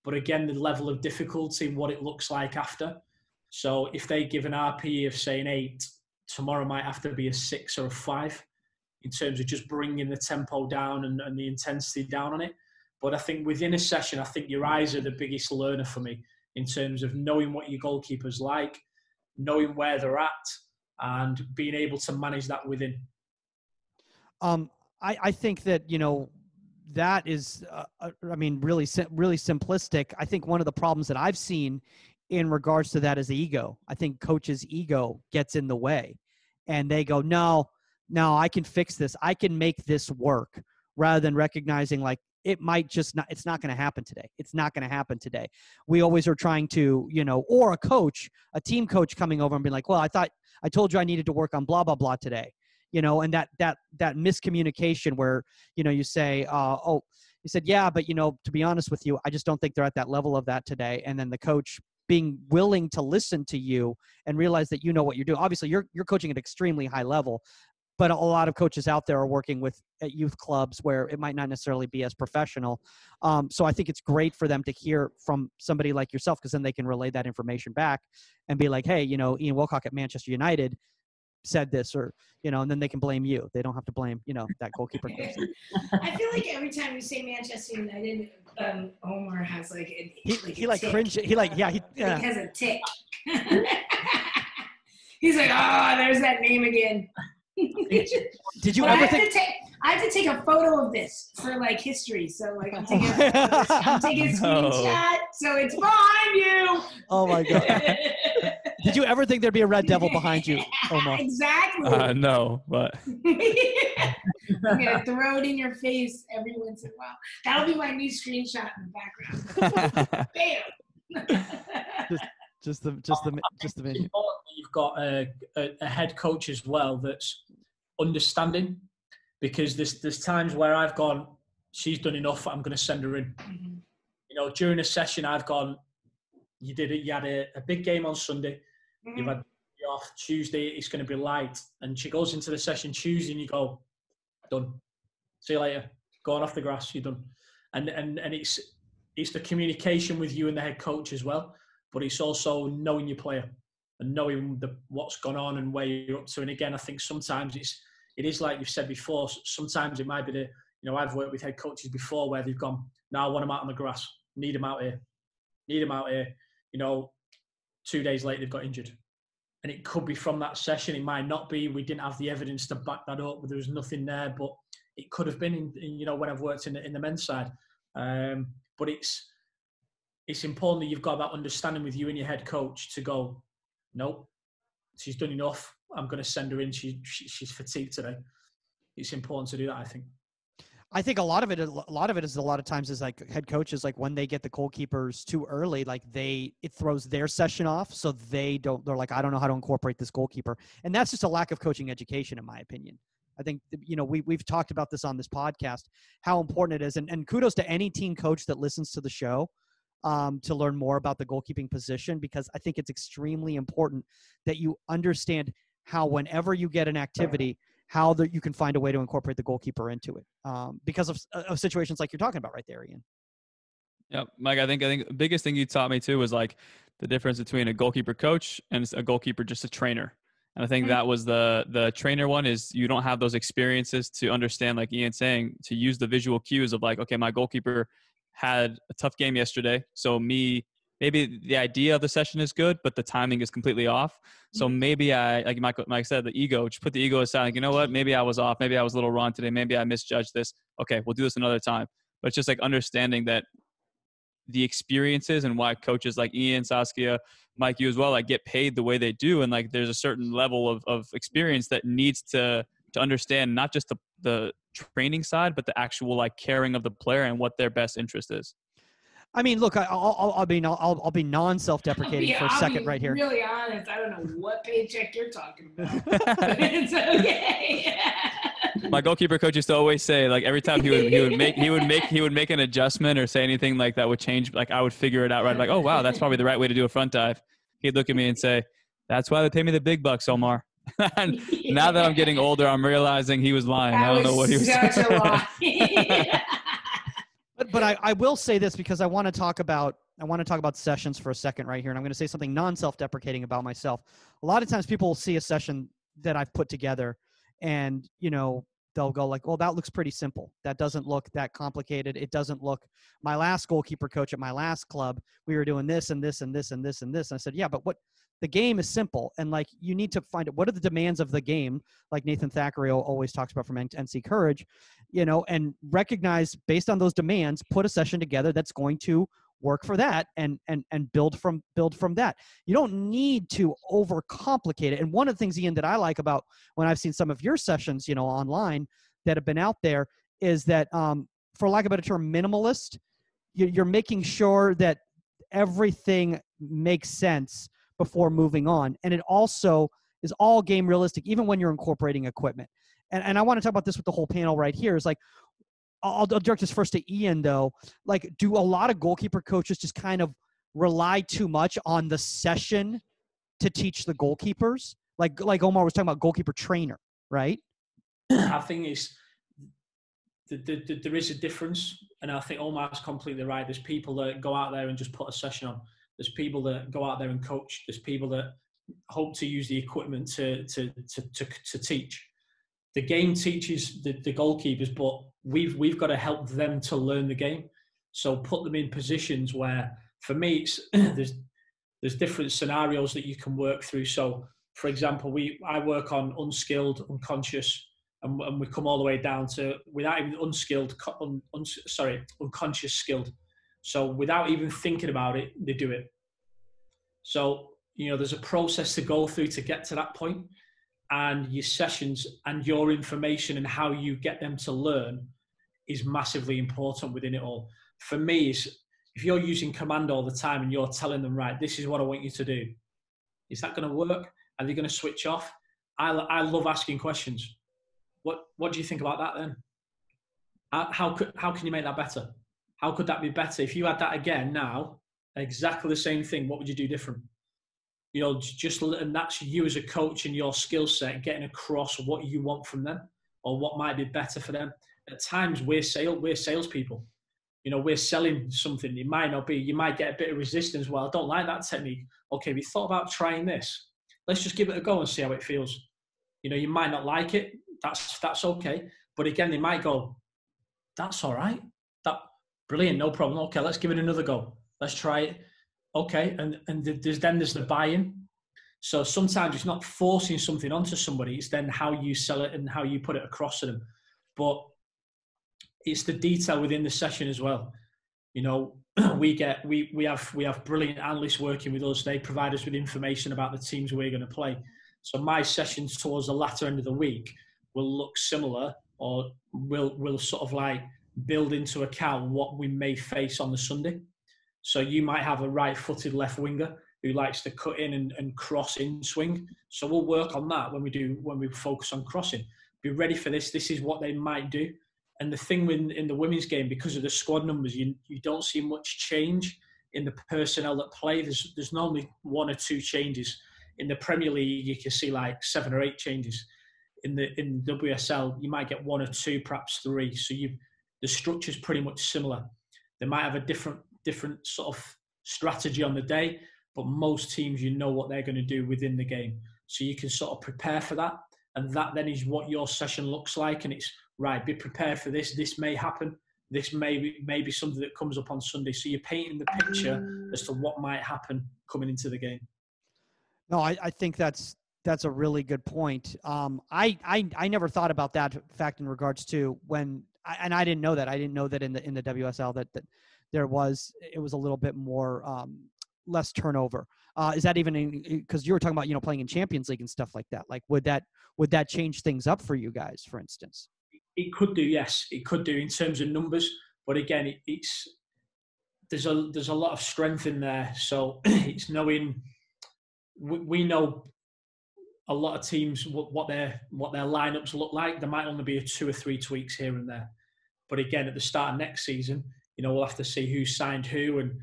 But again, the level of difficulty, what it looks like after. So if they give an RPE of, say, an 8, tomorrow might have to be a 6 or a 5 in terms of just bringing the tempo down and the intensity down on it. But I think within a session, I think your eyes are the biggest learner for me in terms of knowing what your goalkeeper's like, knowing where they're at, and being able to manage that within.
I think that, that is, really simplistic. I think one of the problems that I've seen in regards to that is the ego. I think coach's ego gets in the way and they go, no, I can fix this. I can make this work, rather than recognizing like, it's not going to happen today. It's not going to happen today. We always are trying to, or a team coach coming over and being like, well, I told you I needed to work on blah, blah, blah today. And that miscommunication where, you say, you said, yeah, but to be honest with you, I just don't think they're at that level of that today. And then the coach being willing to listen to you and realize that you know what you're doing. Obviously you're coaching at extremely high level, but a lot of coaches out there are working at youth clubs where it might not necessarily be as professional. So I think it's great for them to hear from somebody like yourself, because then they can relay that information back and be like, hey, Ian Willcock at Manchester United said this, or and then they can blame you. They don't have to blame that goalkeeper person.
I feel like every time you say Manchester United, Omar has like
he like cringe. He
has a tick. He's like, there's that name again.
Did you ever think?
I have to take a photo of this for like history. So like I'm taking a screenshot, so it's behind you.
Oh my god. Did you ever think there'd be a red devil behind you, Omar?
Exactly.
No, but
I'm gonna throw it in your face every once in a while. That'll be my new screenshot in the background. Bam.
just the menu.
You've got a head coach as well that's understanding, because there's times where I've gone, she's done enough, I'm going to send her in.
Mm-hmm.
You know, during a session, I've gone, you had a big game on Sunday,
Mm-hmm.
you've had off Tuesday, it's going to be light, and she goes into the session Tuesday and you go, done, see you later, going off the grass, you're done. And it's the communication with you and the head coach as well, but it's also knowing your player and knowing what's gone on and where you're up to. And again, I think sometimes it is like you've said before, sometimes it might be I've worked with head coaches before where they've gone, no, I want them out on the grass, need them out here. You know, 2 days later they've got injured. And it could be from that session. It might not be. We didn't have the evidence to back that up. There was nothing there, but it could have been. When I've worked in the men's side. But it's important that you've got that understanding with you and your head coach to go, nope, she's done enough. I'm going to send her in. She's fatigued today. It's important to do that, I think.
I think a lot of it is a lot of times is like head coaches, like when they get the goalkeepers too early, like it throws their session off. So they're like, I don't know how to incorporate this goalkeeper. And that's just a lack of coaching education, in my opinion. I think, we've talked about this on this podcast, how important it is. And kudos to any team coach that listens to the show to learn more about the goalkeeping position, because I think it's extremely important that you understand how whenever you get an activity, how you can find a way to incorporate the goalkeeper into it because of situations like you're talking about right there, Ian.
Yeah, Mike, I think the biggest thing you taught me too was like the difference between a goalkeeper coach and a goalkeeper just a trainer. And I think that was the trainer one is you don't have those experiences to understand, like Ian's saying, to use the visual cues of like, okay, my goalkeeper had a tough game yesterday. So maybe the idea of the session is good, but the timing is completely off. So maybe like Mike said, the ego, just put the ego aside. Like, you know what? Maybe I was off. Maybe I was a little wrong today. Maybe I misjudged this. Okay, we'll do this another time. But it's just like understanding that the experiences and why coaches like Ian, Saskia, Mike, you as well, like get paid the way they do. And like there's a certain level of experience that needs to understand not just the training side, but the actual like caring of the player and what their best interest is. I mean, look,
I'll be non-self-deprecating for a second right here.
Really honest, I don't know what paycheck you're talking about. It's okay.
My goalkeeper coach used to always say, like every time he would make an adjustment or say anything like that would change, like I would figure it out right. Like, oh wow, that's probably the right way to do a front dive. He'd look at me and say, "That's why they pay me the big bucks, Omar." And now that I'm getting older, I'm realizing he was lying. I don't know what he was saying.
Such a lie.
But I will say this because I want to talk about sessions for a second right here, and I'm going to say something non-self-deprecating about myself. A lot of times people will see a session that I've put together, and they'll go like, "Well, that looks pretty simple. That doesn't look that complicated. It doesn't look." My last goalkeeper coach at my last club, we were doing this and this and this and this and this. And I said, "Yeah, but the game is simple, and like you need to find out what are the demands of the game, like Nathan Thackeray always talks about from NC Courage, and recognize based on those demands, put a session together that's going to work for that, and build from that. You don't need to overcomplicate it. And one of the things, Ian, that I like about when I've seen some of your sessions, online that have been out there, is that, for lack of a better term, minimalist. You're making sure that everything makes sense before moving on. And it also is all game realistic, even when you're incorporating equipment. And I want to talk about this with the whole panel right here. Is like, I'll direct this first to Ian though. Like, do a lot of goalkeeper coaches just kind of rely too much on the session to teach the goalkeepers? Like Omar was talking about goalkeeper trainer, right?
I think there is a difference, and I think Omar's completely right. There's people that go out there and just put a session on. There's people that go out there and coach. There's people that hope to use the equipment to teach. The game teaches the goalkeepers, but we've got to help them to learn the game. So put them in positions where, for me, it's, there's different scenarios that you can work through. So, for example, I work on unskilled, unconscious, and we come all the way down to without even unconscious skilled. So without even thinking about it, they do it. So, there's a process to go through to get to that point, and your sessions and your information and how you get them to learn is massively important within it all. For me, if you're using command all the time and you're telling them, right, this is what I want you to do, is that going to work? Are they going to switch off? I love asking questions. What do you think about that then? How can you make that better? How could that be better? If you had that again now, exactly the same thing, what would you do different? And that's you as a coach and your skill set getting across what you want from them or what might be better for them. At times we're salespeople. We're selling something. It might not be, you might get a bit of resistance. Well, I don't like that technique. Okay, we thought about trying this. Let's just give it a go and see how it feels. You might not like it. That's okay. But again, they might go, that's all right. Brilliant, no problem. Okay, let's give it another go. Let's try it. Okay, and there's the buy-in. So sometimes it's not forcing something onto somebody. It's then how you sell it and how you put it across to them. But it's the detail within the session as well. We have brilliant analysts working with us. They provide us with information about the teams we're going to play. So my sessions towards the latter end of the week will look similar, or will sort of like build into account what we may face on the Sunday. So you might have a right-footed left winger who likes to cut in and cross in swing. So we'll work on that when we focus on crossing. Be ready for this. This is what they might do. And the thing in the women's game, because of the squad numbers, you don't see much change in the personnel that play. There's normally 1 or 2 changes. In the Premier League, you can see like 7 or 8 changes. In WSL, you might get 1 or 2, perhaps 3. So the structure's pretty much similar. They might have a different sort of strategy on the day, but most teams, what they're going to do within the game. So you can sort of prepare for that. And that then is what your session looks like. And it's, right, be prepared for this. This may happen. This may be something that comes up on Sunday. So you're painting the picture as to what might happen coming into the game.
No, I think that's a really good point. I never thought about that fact in regards to and I didn't know that. I didn't know that in the WSL that it was a little bit more less turnover. Is that even because you were talking about playing in Champions League and stuff like that? Like would that change things up for you guys, for instance?
It could do, yes. It could do in terms of numbers, but again, there's a lot of strength in there. So it's knowing. We know a lot of teams what their lineups look like. There might only be 2 or 3 tweaks here and there, but again, at the start of next season, we'll have to see who signed who, and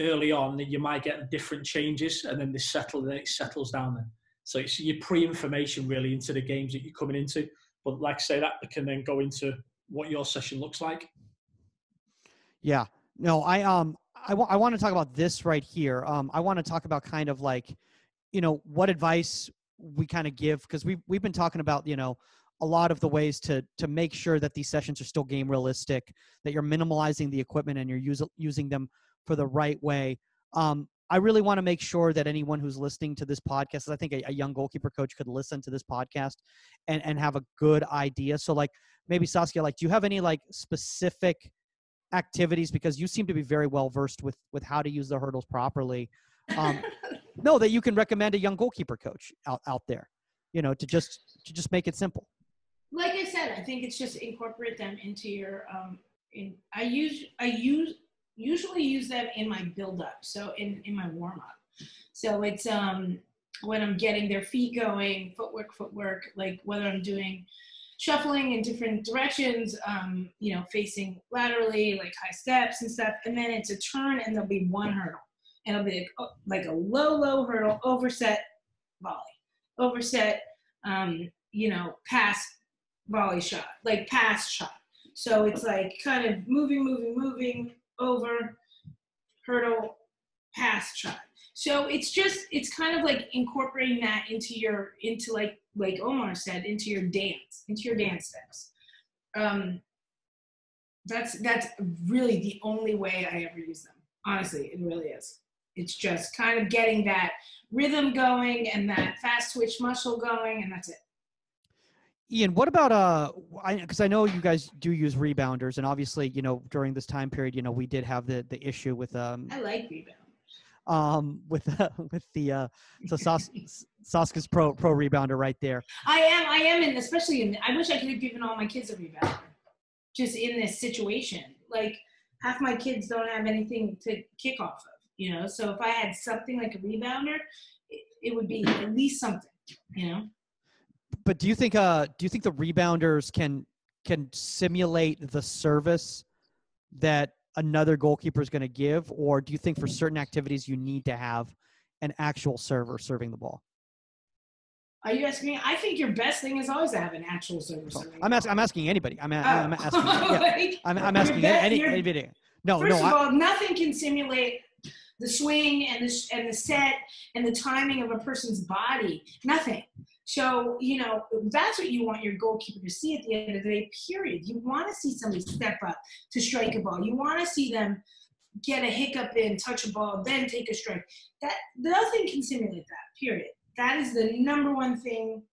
early on you might get different changes, and then it settles down there. So it's your pre-information really into the games that you're coming into. But like I say, that can then go into what your session looks like.
Yeah. No, I want to talk about this right here. I want to talk about kind of like, what advice we kind of give, because we've been talking about, a lot of the ways to make sure that these sessions are still game realistic, that you're minimalizing the equipment and you're using them for the right way. I really want to make sure that anyone who's listening to this podcast, I think a young goalkeeper coach could listen to this podcast and have a good idea. So like maybe Saskia, like, do you have any like specific activities, because you seem to be very well versed with how to use the hurdles properly, no, that you can recommend a young goalkeeper coach out there, to just make it simple?
Like I said, I think it's just incorporate them into your I usually use them in my build up, so in my warm up. So it's when I'm getting their feet going, footwork, like whether I'm doing shuffling in different directions, facing laterally, like high steps and stuff. And then it's a turn and there'll be 1 hurdle. And it'll be like a low hurdle, overset, volley. Overset, pass, volley shot, like pass shot. So it's like kind of moving, over, hurdle, pass shot. So it's kind of like incorporating that into like Omar said, into your dance steps. That's really the only way I ever use them. Honestly, it really is. It's just kind of getting that rhythm going and that fast twitch muscle going, and that's it.
Ian, what about because I know you guys do use rebounders, and obviously, during this time period, we did have the issue with
I like rebounders.
with the Saskia's pro rebounder right there.
I am, and especially I wish I could have given all my kids a rebounder, just in this situation. Like half my kids don't have anything to kick off of, you know. So if I had something like a rebounder, it would be at least something, you know.
But do you think the rebounders can simulate the service that another goalkeeper is going to give, or do you think for certain activities you need to have an actual server serving the ball?
Are you asking me? I think your best thing is always to have an actual server serving.
I'm asking anybody. I'm asking. Yeah, I'm asking anybody. No,
first of all, nothing can simulate the swing and the set and the timing of a person's body. Nothing. So, you know, that's what you want your goalkeeper to see at the end of the day, period. You want to see somebody step up to strike a ball. You want to see them get a hiccup in, touch a ball, then take a strike. That nothing can simulate that, period. That is the number one thing,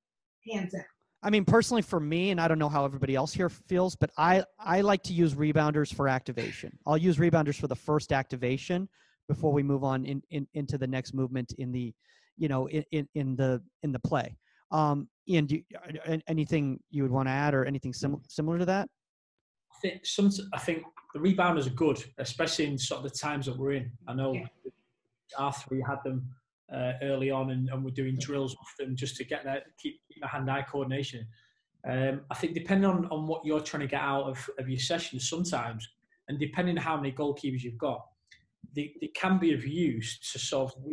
hands down.
I mean, personally for me, and I don't know how everybody else here feels, but I like to use rebounders for activation. I'll use rebounders for the first activation before we move on into the next movement in the, you know, in the play. Ian, anything you would want to add, or anything similar to that?
I think the rebounders are good, especially in sort of the times that we're in. I know R3 had them early on, and we're doing drills with them just to get that, keep the hand-eye coordination. I think depending on what you're trying to get out of your sessions sometimes, and depending on how many goalkeepers you've got, they can be of use to sort of,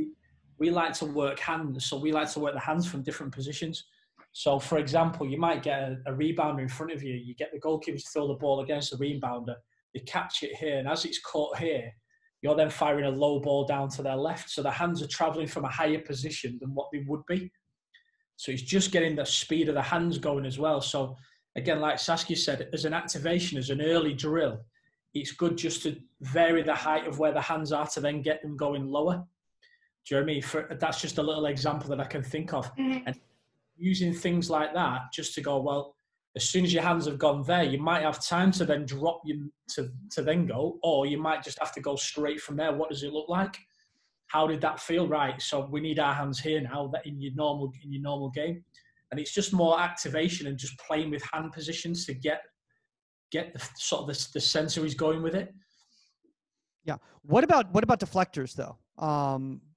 we like to work hands, so we like to work the hands from different positions. So, for example, you might get a rebounder in front of you. You get the goalkeepers to throw the ball against the rebounder. They catch it here, and as it's caught here, you're then firing a low ball down to their left. So the hands are traveling from a higher position than what they would be. So it's just getting the speed of the hands going as well. So, again, like Saskia said, as an activation, as an early drill, it's good just to vary the height of where the hands are to then get them going lower. Do you know what I mean? That's just a little example that I can think of. Mm-hmm. And using things like that just to go, well, as soon as your hands have gone there, you might have time to then drop you to then go, or you might just have to go straight from there. What does it look like? How did that feel? Right. So we need our hands here now, that in your normal game. And it's just more activation and just playing with hand positions to get the sort of the sensories going with it.
Yeah. What about deflectors though?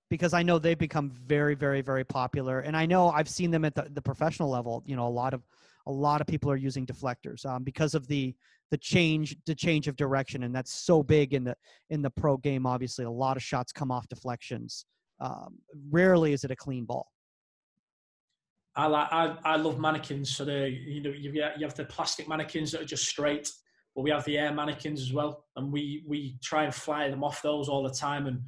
Because I know they've become very, very, very popular, and I know I've seen them at the professional level. You know, a lot of people are using deflectors because of the change of direction, and that's so big in the pro game. Obviously, a lot of shots come off deflections. Rarely is it a clean ball.
I love mannequins. So you have the plastic mannequins that are just straight, but we have the air mannequins as well, and we try and fly them off those all the time, and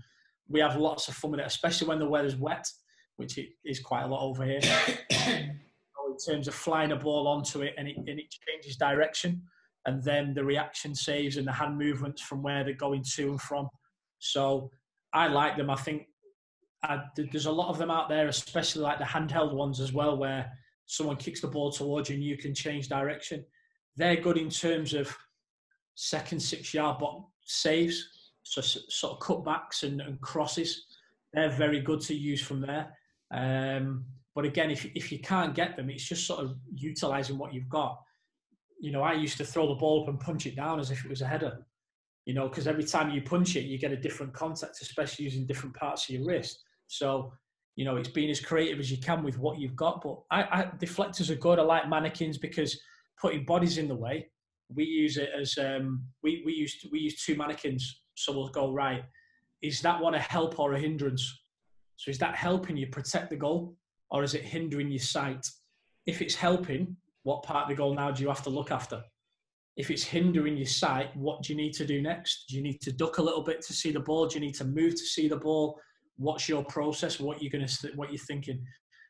we have lots of fun with it, especially when the weather's wet, which it is quite a lot over here. In terms of flying a ball onto it, and it changes direction, and then the reaction saves and the hand movements from where they're going to and from. So I like them. I think there's a lot of them out there, especially like the handheld ones as well, where someone kicks the ball towards you and you can change direction. They're good in terms of second 6 yard saves. So sort of cutbacks and crosses, they're very good to use from there. But again, if you can't get them, it's just sort of utilising what you've got. You know, I used to throw the ball up and punch it down as if it was a header. You know, because every time you punch it, you get a different contact, especially using different parts of your wrist. So, you know, it's being as creative as you can with what you've got. But deflectors are good. I like mannequins because putting bodies in the way, we use it as we use two mannequins. So we'll go, right, is that one a help or a hindrance? So is that helping you protect the goal, or is it hindering your sight? If it's helping, what part of the goal now do you have to look after? If it's hindering your sight, what do you need to do next? Do you need to duck a little bit to see the ball? Do you need to move to see the ball? What's your process? What you're thinking?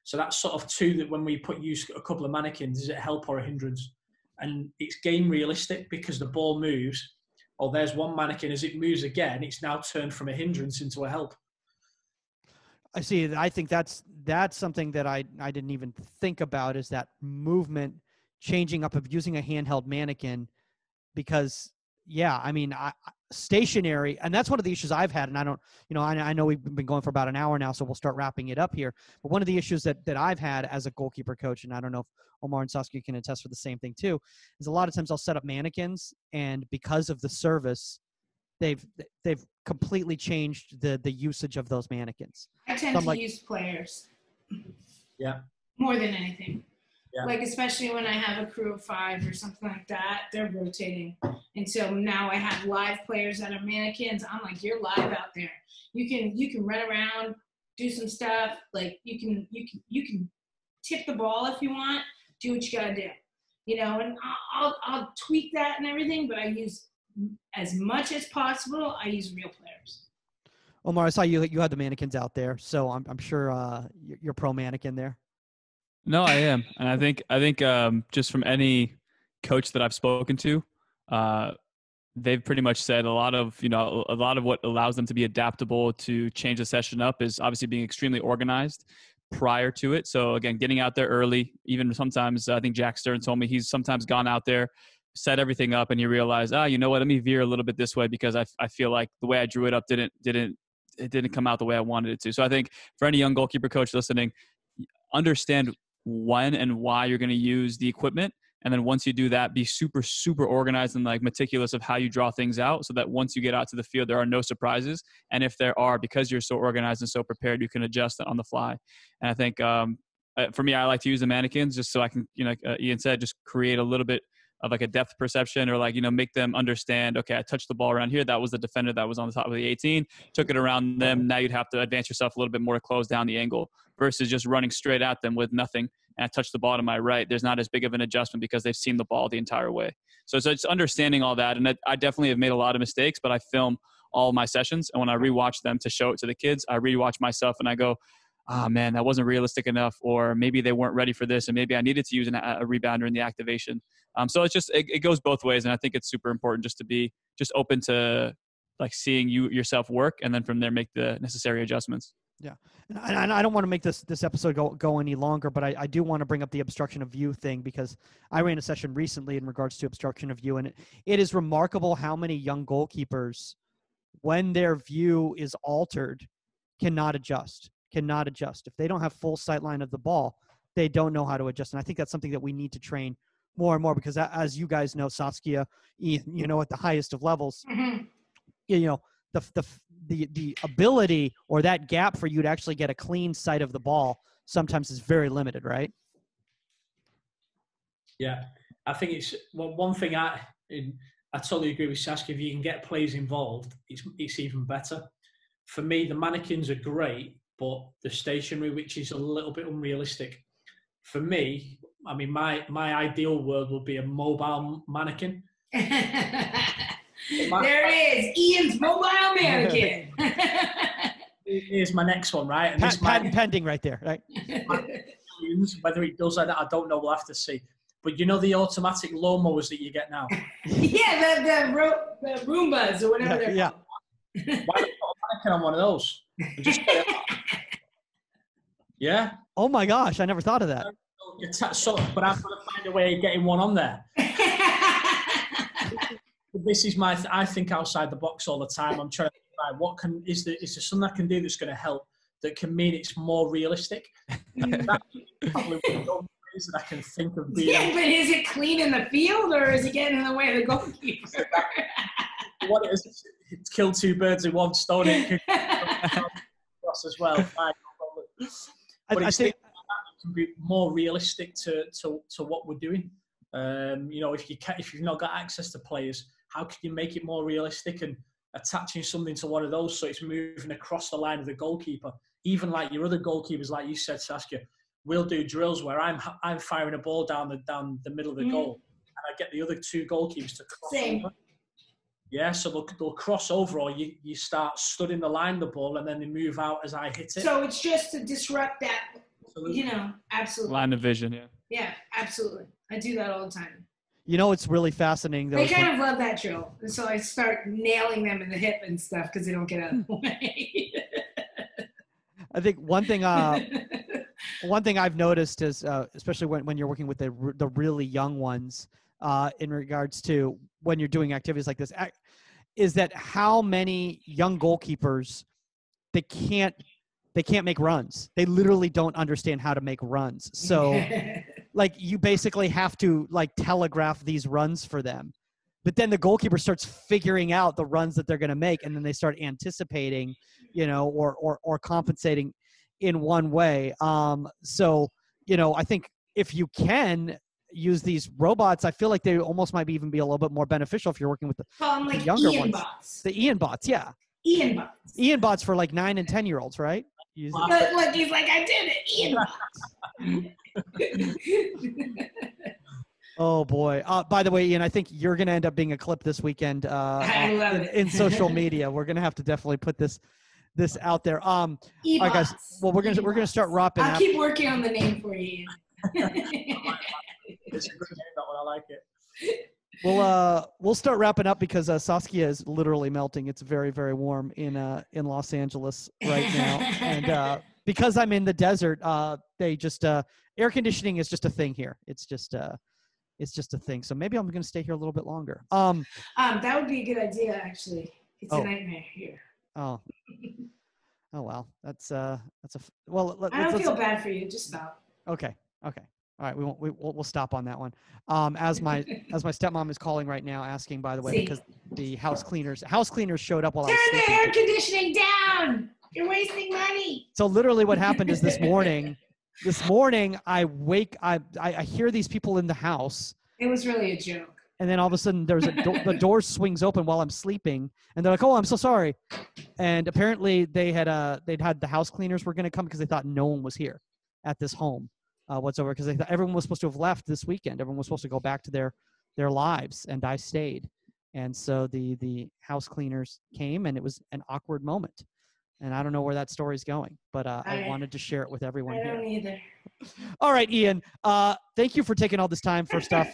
So that's sort of two that when we use a couple of mannequins, is it a help or a hindrance? And it's game realistic because the ball moves. Oh, there's one mannequin. As it moves again, it's now turned from a hindrance into a help.
I see. I think that's something that I didn't even think about, is that movement changing up of using a handheld mannequin, because yeah, I mean, stationary, and that's one of the issues I've had. And I don't, I know we've been going for about an hour now, so we'll start wrapping it up here. But one of the issues that I've had as a goalkeeper coach, and I don't know if Omar and Saskia can attest for the same thing too, is a lot of times I'll set up mannequins, and because of the service, they've completely changed the usage of those mannequins.
I tend to use players.
Yeah.
More than anything.
Yeah.
Like, especially when I have a crew of 5 or something like that, they're rotating. And so now I have live players that are mannequins. I'm like, you're live out there. You can run around, do some stuff. Like, you can tip the ball if you want. Do what you gotta do. And I'll tweak that and everything, but I use, as much as possible, I use real players.
Omar, I saw you had the mannequins out there, so I'm sure you're pro mannequin there.
No, I am, and I think just from any coach that I've spoken to, they've pretty much said a lot of what allows them to be adaptable to change the session up is obviously being extremely organized prior to it. So again, getting out there early. Even sometimes, I think Jack Stern told me he's sometimes gone out there, set everything up, and he realized, you know what, let me veer a little bit this way because I feel like the way I drew it up didn't come out the way I wanted it to. So I think for any young goalkeeper coach listening, understand when and why you're going to use the equipment. And then once you do that, be super, super organized and like meticulous of how you draw things out so that once you get out to the field, there are no surprises. And if there are, because you're so organized and so prepared, you can adjust on the fly. And I think for me, I like to use the mannequins just so I can, like Ian said, just create a little bit of like a depth perception or like, make them understand, okay, I touched the ball around here. That was the defender that was on the top of the 18, took it around them. Now you'd have to advance yourself a little bit more to close down the angle versus just running straight at them with nothing. And I touch the ball to my right. There's not as big of an adjustment because they've seen the ball the entire way. So it's understanding all that. And I definitely have made a lot of mistakes, but I film all my sessions. And when I rewatch them to show it to the kids, I rewatch myself and I go, man, that wasn't realistic enough, or maybe they weren't ready for this, and maybe I needed to use a rebounder in the activation. So it's just it goes both ways, and I think it's super important just to be just open to like seeing yourself work, and then from there make the necessary adjustments.
Yeah, and I don't want to make this episode go any longer, but I do want to bring up the obstruction of view thing because I ran a session recently in regards to obstruction of view, and it is remarkable how many young goalkeepers, when their view is altered, cannot adjust. If they don't have full sight line of the ball, they don't know how to adjust. And I think that's something that we need to train more and more because as you guys know, Saskia, at the highest of levels, the ability or that gap for you to actually get a clean sight of the ball sometimes is very limited, right?
Yeah, I think it's one thing I totally agree with Saskia. If you can get players involved, it's even better. For me, the mannequins are great, but the stationary, which is a little bit unrealistic. For me, I mean, my ideal world would be a mobile mannequin.
There it is, Ian's mobile mannequin.
Here's my next one, right? And
patent pending right there, right?
Whether it does like that, I don't know. We'll have to see. But the automatic lawnmowers that you get now?
Yeah, the Roombas or whatever they're called.
Why don't you put a mannequin on one of those? Yeah. Oh
my gosh, I never thought of that.
But I've got to find a way of getting one on there. This is I think outside the box all the time. I'm trying to find is there something I can do that's going to help that can mean it's more realistic. That's probably one that I can think of.
But is it clean in the field or is it getting in the way of the goalkeeper?
What it is, it's killed two birds with one stone. It could cross as well. But I think it can be more realistic to what we're doing. If you've not got access to players, how can you make it more realistic and attaching something to one of those so it's moving across the line of the goalkeeper? Even like your other goalkeepers, like you said, Saskia, we'll do drills where I'm firing a ball down the middle of the goal, and I get the other two goalkeepers to cross over. Yeah, so they'll cross over, or you start studying the line of the ball, and then they move out as I hit it.
So it's just to disrupt that, absolutely.
Line of vision, yeah.
Yeah, absolutely. I do that all the time.
It's really fascinating.
They kind of love that drill. And so I start nailing them in the hip and stuff because they don't get out of the way.
I think one thing I've noticed is, especially when you're working with the really young ones, in regards to when you're doing activities like this, is that how many young goalkeepers, they can't make runs. They literally don't understand how to make runs. So like you basically have to like telegraph these runs for them. But then the goalkeeper starts figuring out the runs that they're going to make, and then they start anticipating, you know, or compensating in one way. So, you know, I think if you can use these robots, I feel like they almost might even be a little bit more beneficial if you're working with the
like
younger
Ian
ones.
bots.
The Ian bots, yeah.
Ian bots.
Ian bots for like 9 and 10-year-olds, right?
Look, he's like, I did it. Ian bots.
Oh boy! By the way, Ian, I think you're going to end up being a clip this weekend
I love it.
in social media. We're going to have to definitely put this out there. All right, guys. Well, we're gonna start wrapping up.
I'll keep working on the name for you.
It's a good name, that one. I like it.
We'll start wrapping up because Saskia is literally melting. It's very, very warm in Los Angeles right now, and because I'm in the desert, they just air conditioning is just a thing here. It's just a thing. So maybe I'm going to stay here a little bit longer.
That would be a good idea, actually. It's a nightmare here.
Oh well, that's
well. I don't feel bad for you. Just stop.
Okay. All right. We'll stop on that one. As my stepmom is calling right now, asking, by the way, because the house cleaners showed up while I was sleeping.
Turn the air conditioning down. You're wasting money.
So literally, what happened is this morning, I hear these people in the house.
It was really a joke.
And then all of a sudden, there's the door swings open while I'm sleeping, and they're like, "Oh, I'm so sorry." And apparently, they'd had the house cleaners were going to come because they thought no one was here at this home whatsoever, because they thought everyone was supposed to have left this weekend. Everyone was supposed to go back to their lives, and I stayed. And so the house cleaners came, and it was an awkward moment. And I don't know where that story's going, but I wanted to share it with everyone here.
I don't either.
All right, Ian. Thank you for taking all this time for stuff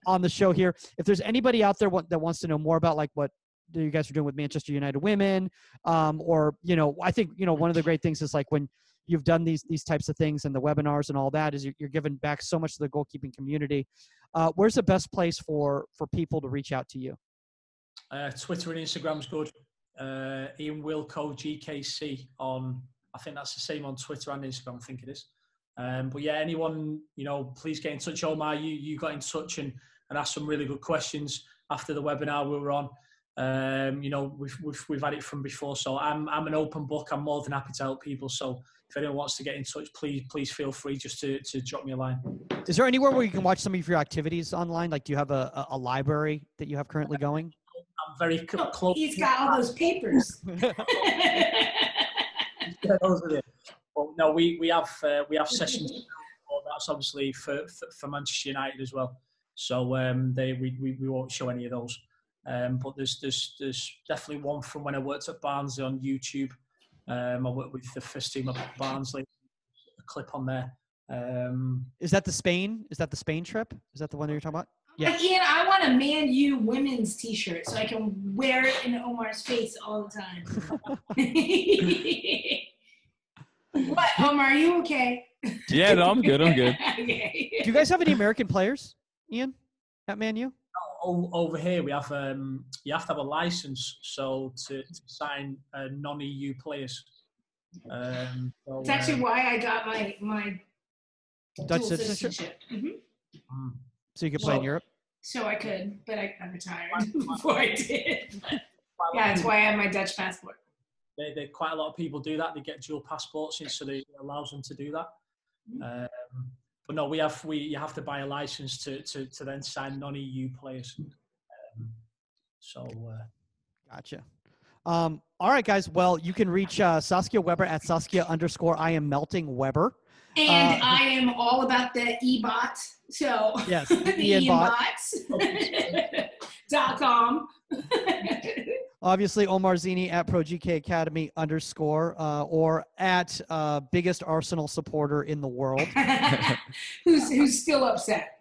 on the show here. If there's anybody out there that wants to know more about like what you guys are doing with Manchester United Women, or I think one of the great things is like when you've done these types of things and the webinars and all that is you're giving back so much to the goalkeeping community. Where's the best place for people to reach out to you?
Twitter and Instagram's good. Ian Willcock GKC on, I think that's the same on Twitter and Instagram, I think it is. But yeah, anyone, please get in touch. Omar, you got in touch and asked some really good questions after the webinar we were on. We've had it from before, so I'm an open book. I'm more than happy to help people. So if anyone wants to get in touch, please feel free just to drop me a line. Is
there anywhere where you can watch some of your activities online? Like, do you have a library that you have currently going?
I'm very close.
He's got all those papers.
Well, no, we have sessions. That's obviously for Manchester United as well. So we won't show any of those. But there's definitely one from when I worked at Barnsley on YouTube. I worked with the first team at Barnsley. A clip on there.
Is that the Spain? Is that the Spain trip? Is that the one that you're talking about?
Yeah. Ian, I want a Man U women's T-shirt so I can wear it in Omar's face all the time. What, Omar? Are you okay?
Yeah, no, I'm good.
Okay.
Do you guys have any American players, Ian, at Man U?
Over here, we have you have to have a license to sign non-EU players.
It's actually why I got my
Dutch
dual
citizenship.
Mm-hmm.
So you could play in Europe?
So I could, but I retired before I did. Yeah, that's why I have my Dutch passport.
They quite a lot of people do that. They get dual passports, so it allows them to do that. But no, you have to buy a license to then sign non-EU players.
Gotcha. All right, guys. Well, you can reach Saskia Weber at Saskia_I am melting Weber.
And I am all about the e-bot. So
yes,
EBots.com.
Obviously, Omar Zeenni at ProGK Academy_ or at biggest Arsenal supporter in the world.
who's still upset.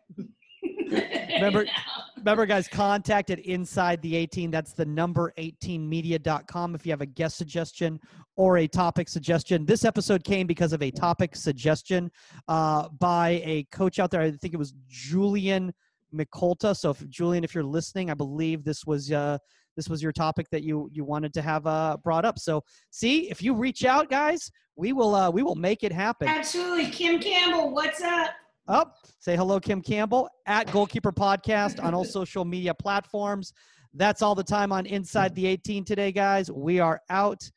Remember, guys, contact at Inside the 18. That's the number 18media.com if you have a guest suggestion or a topic suggestion. This episode came because of a topic suggestion by a coach out there. I think it was Julian McColta. So if Julian, if you're listening, I believe this was your topic that you wanted to have brought up. So see, if you reach out, guys, we will make it happen.
Absolutely. Kim Campbell, what's up?
Say hello, Kim Campbell, at Goalkeeper Podcast on all social media platforms. That's all the time on Inside the 18 today, guys. We are out.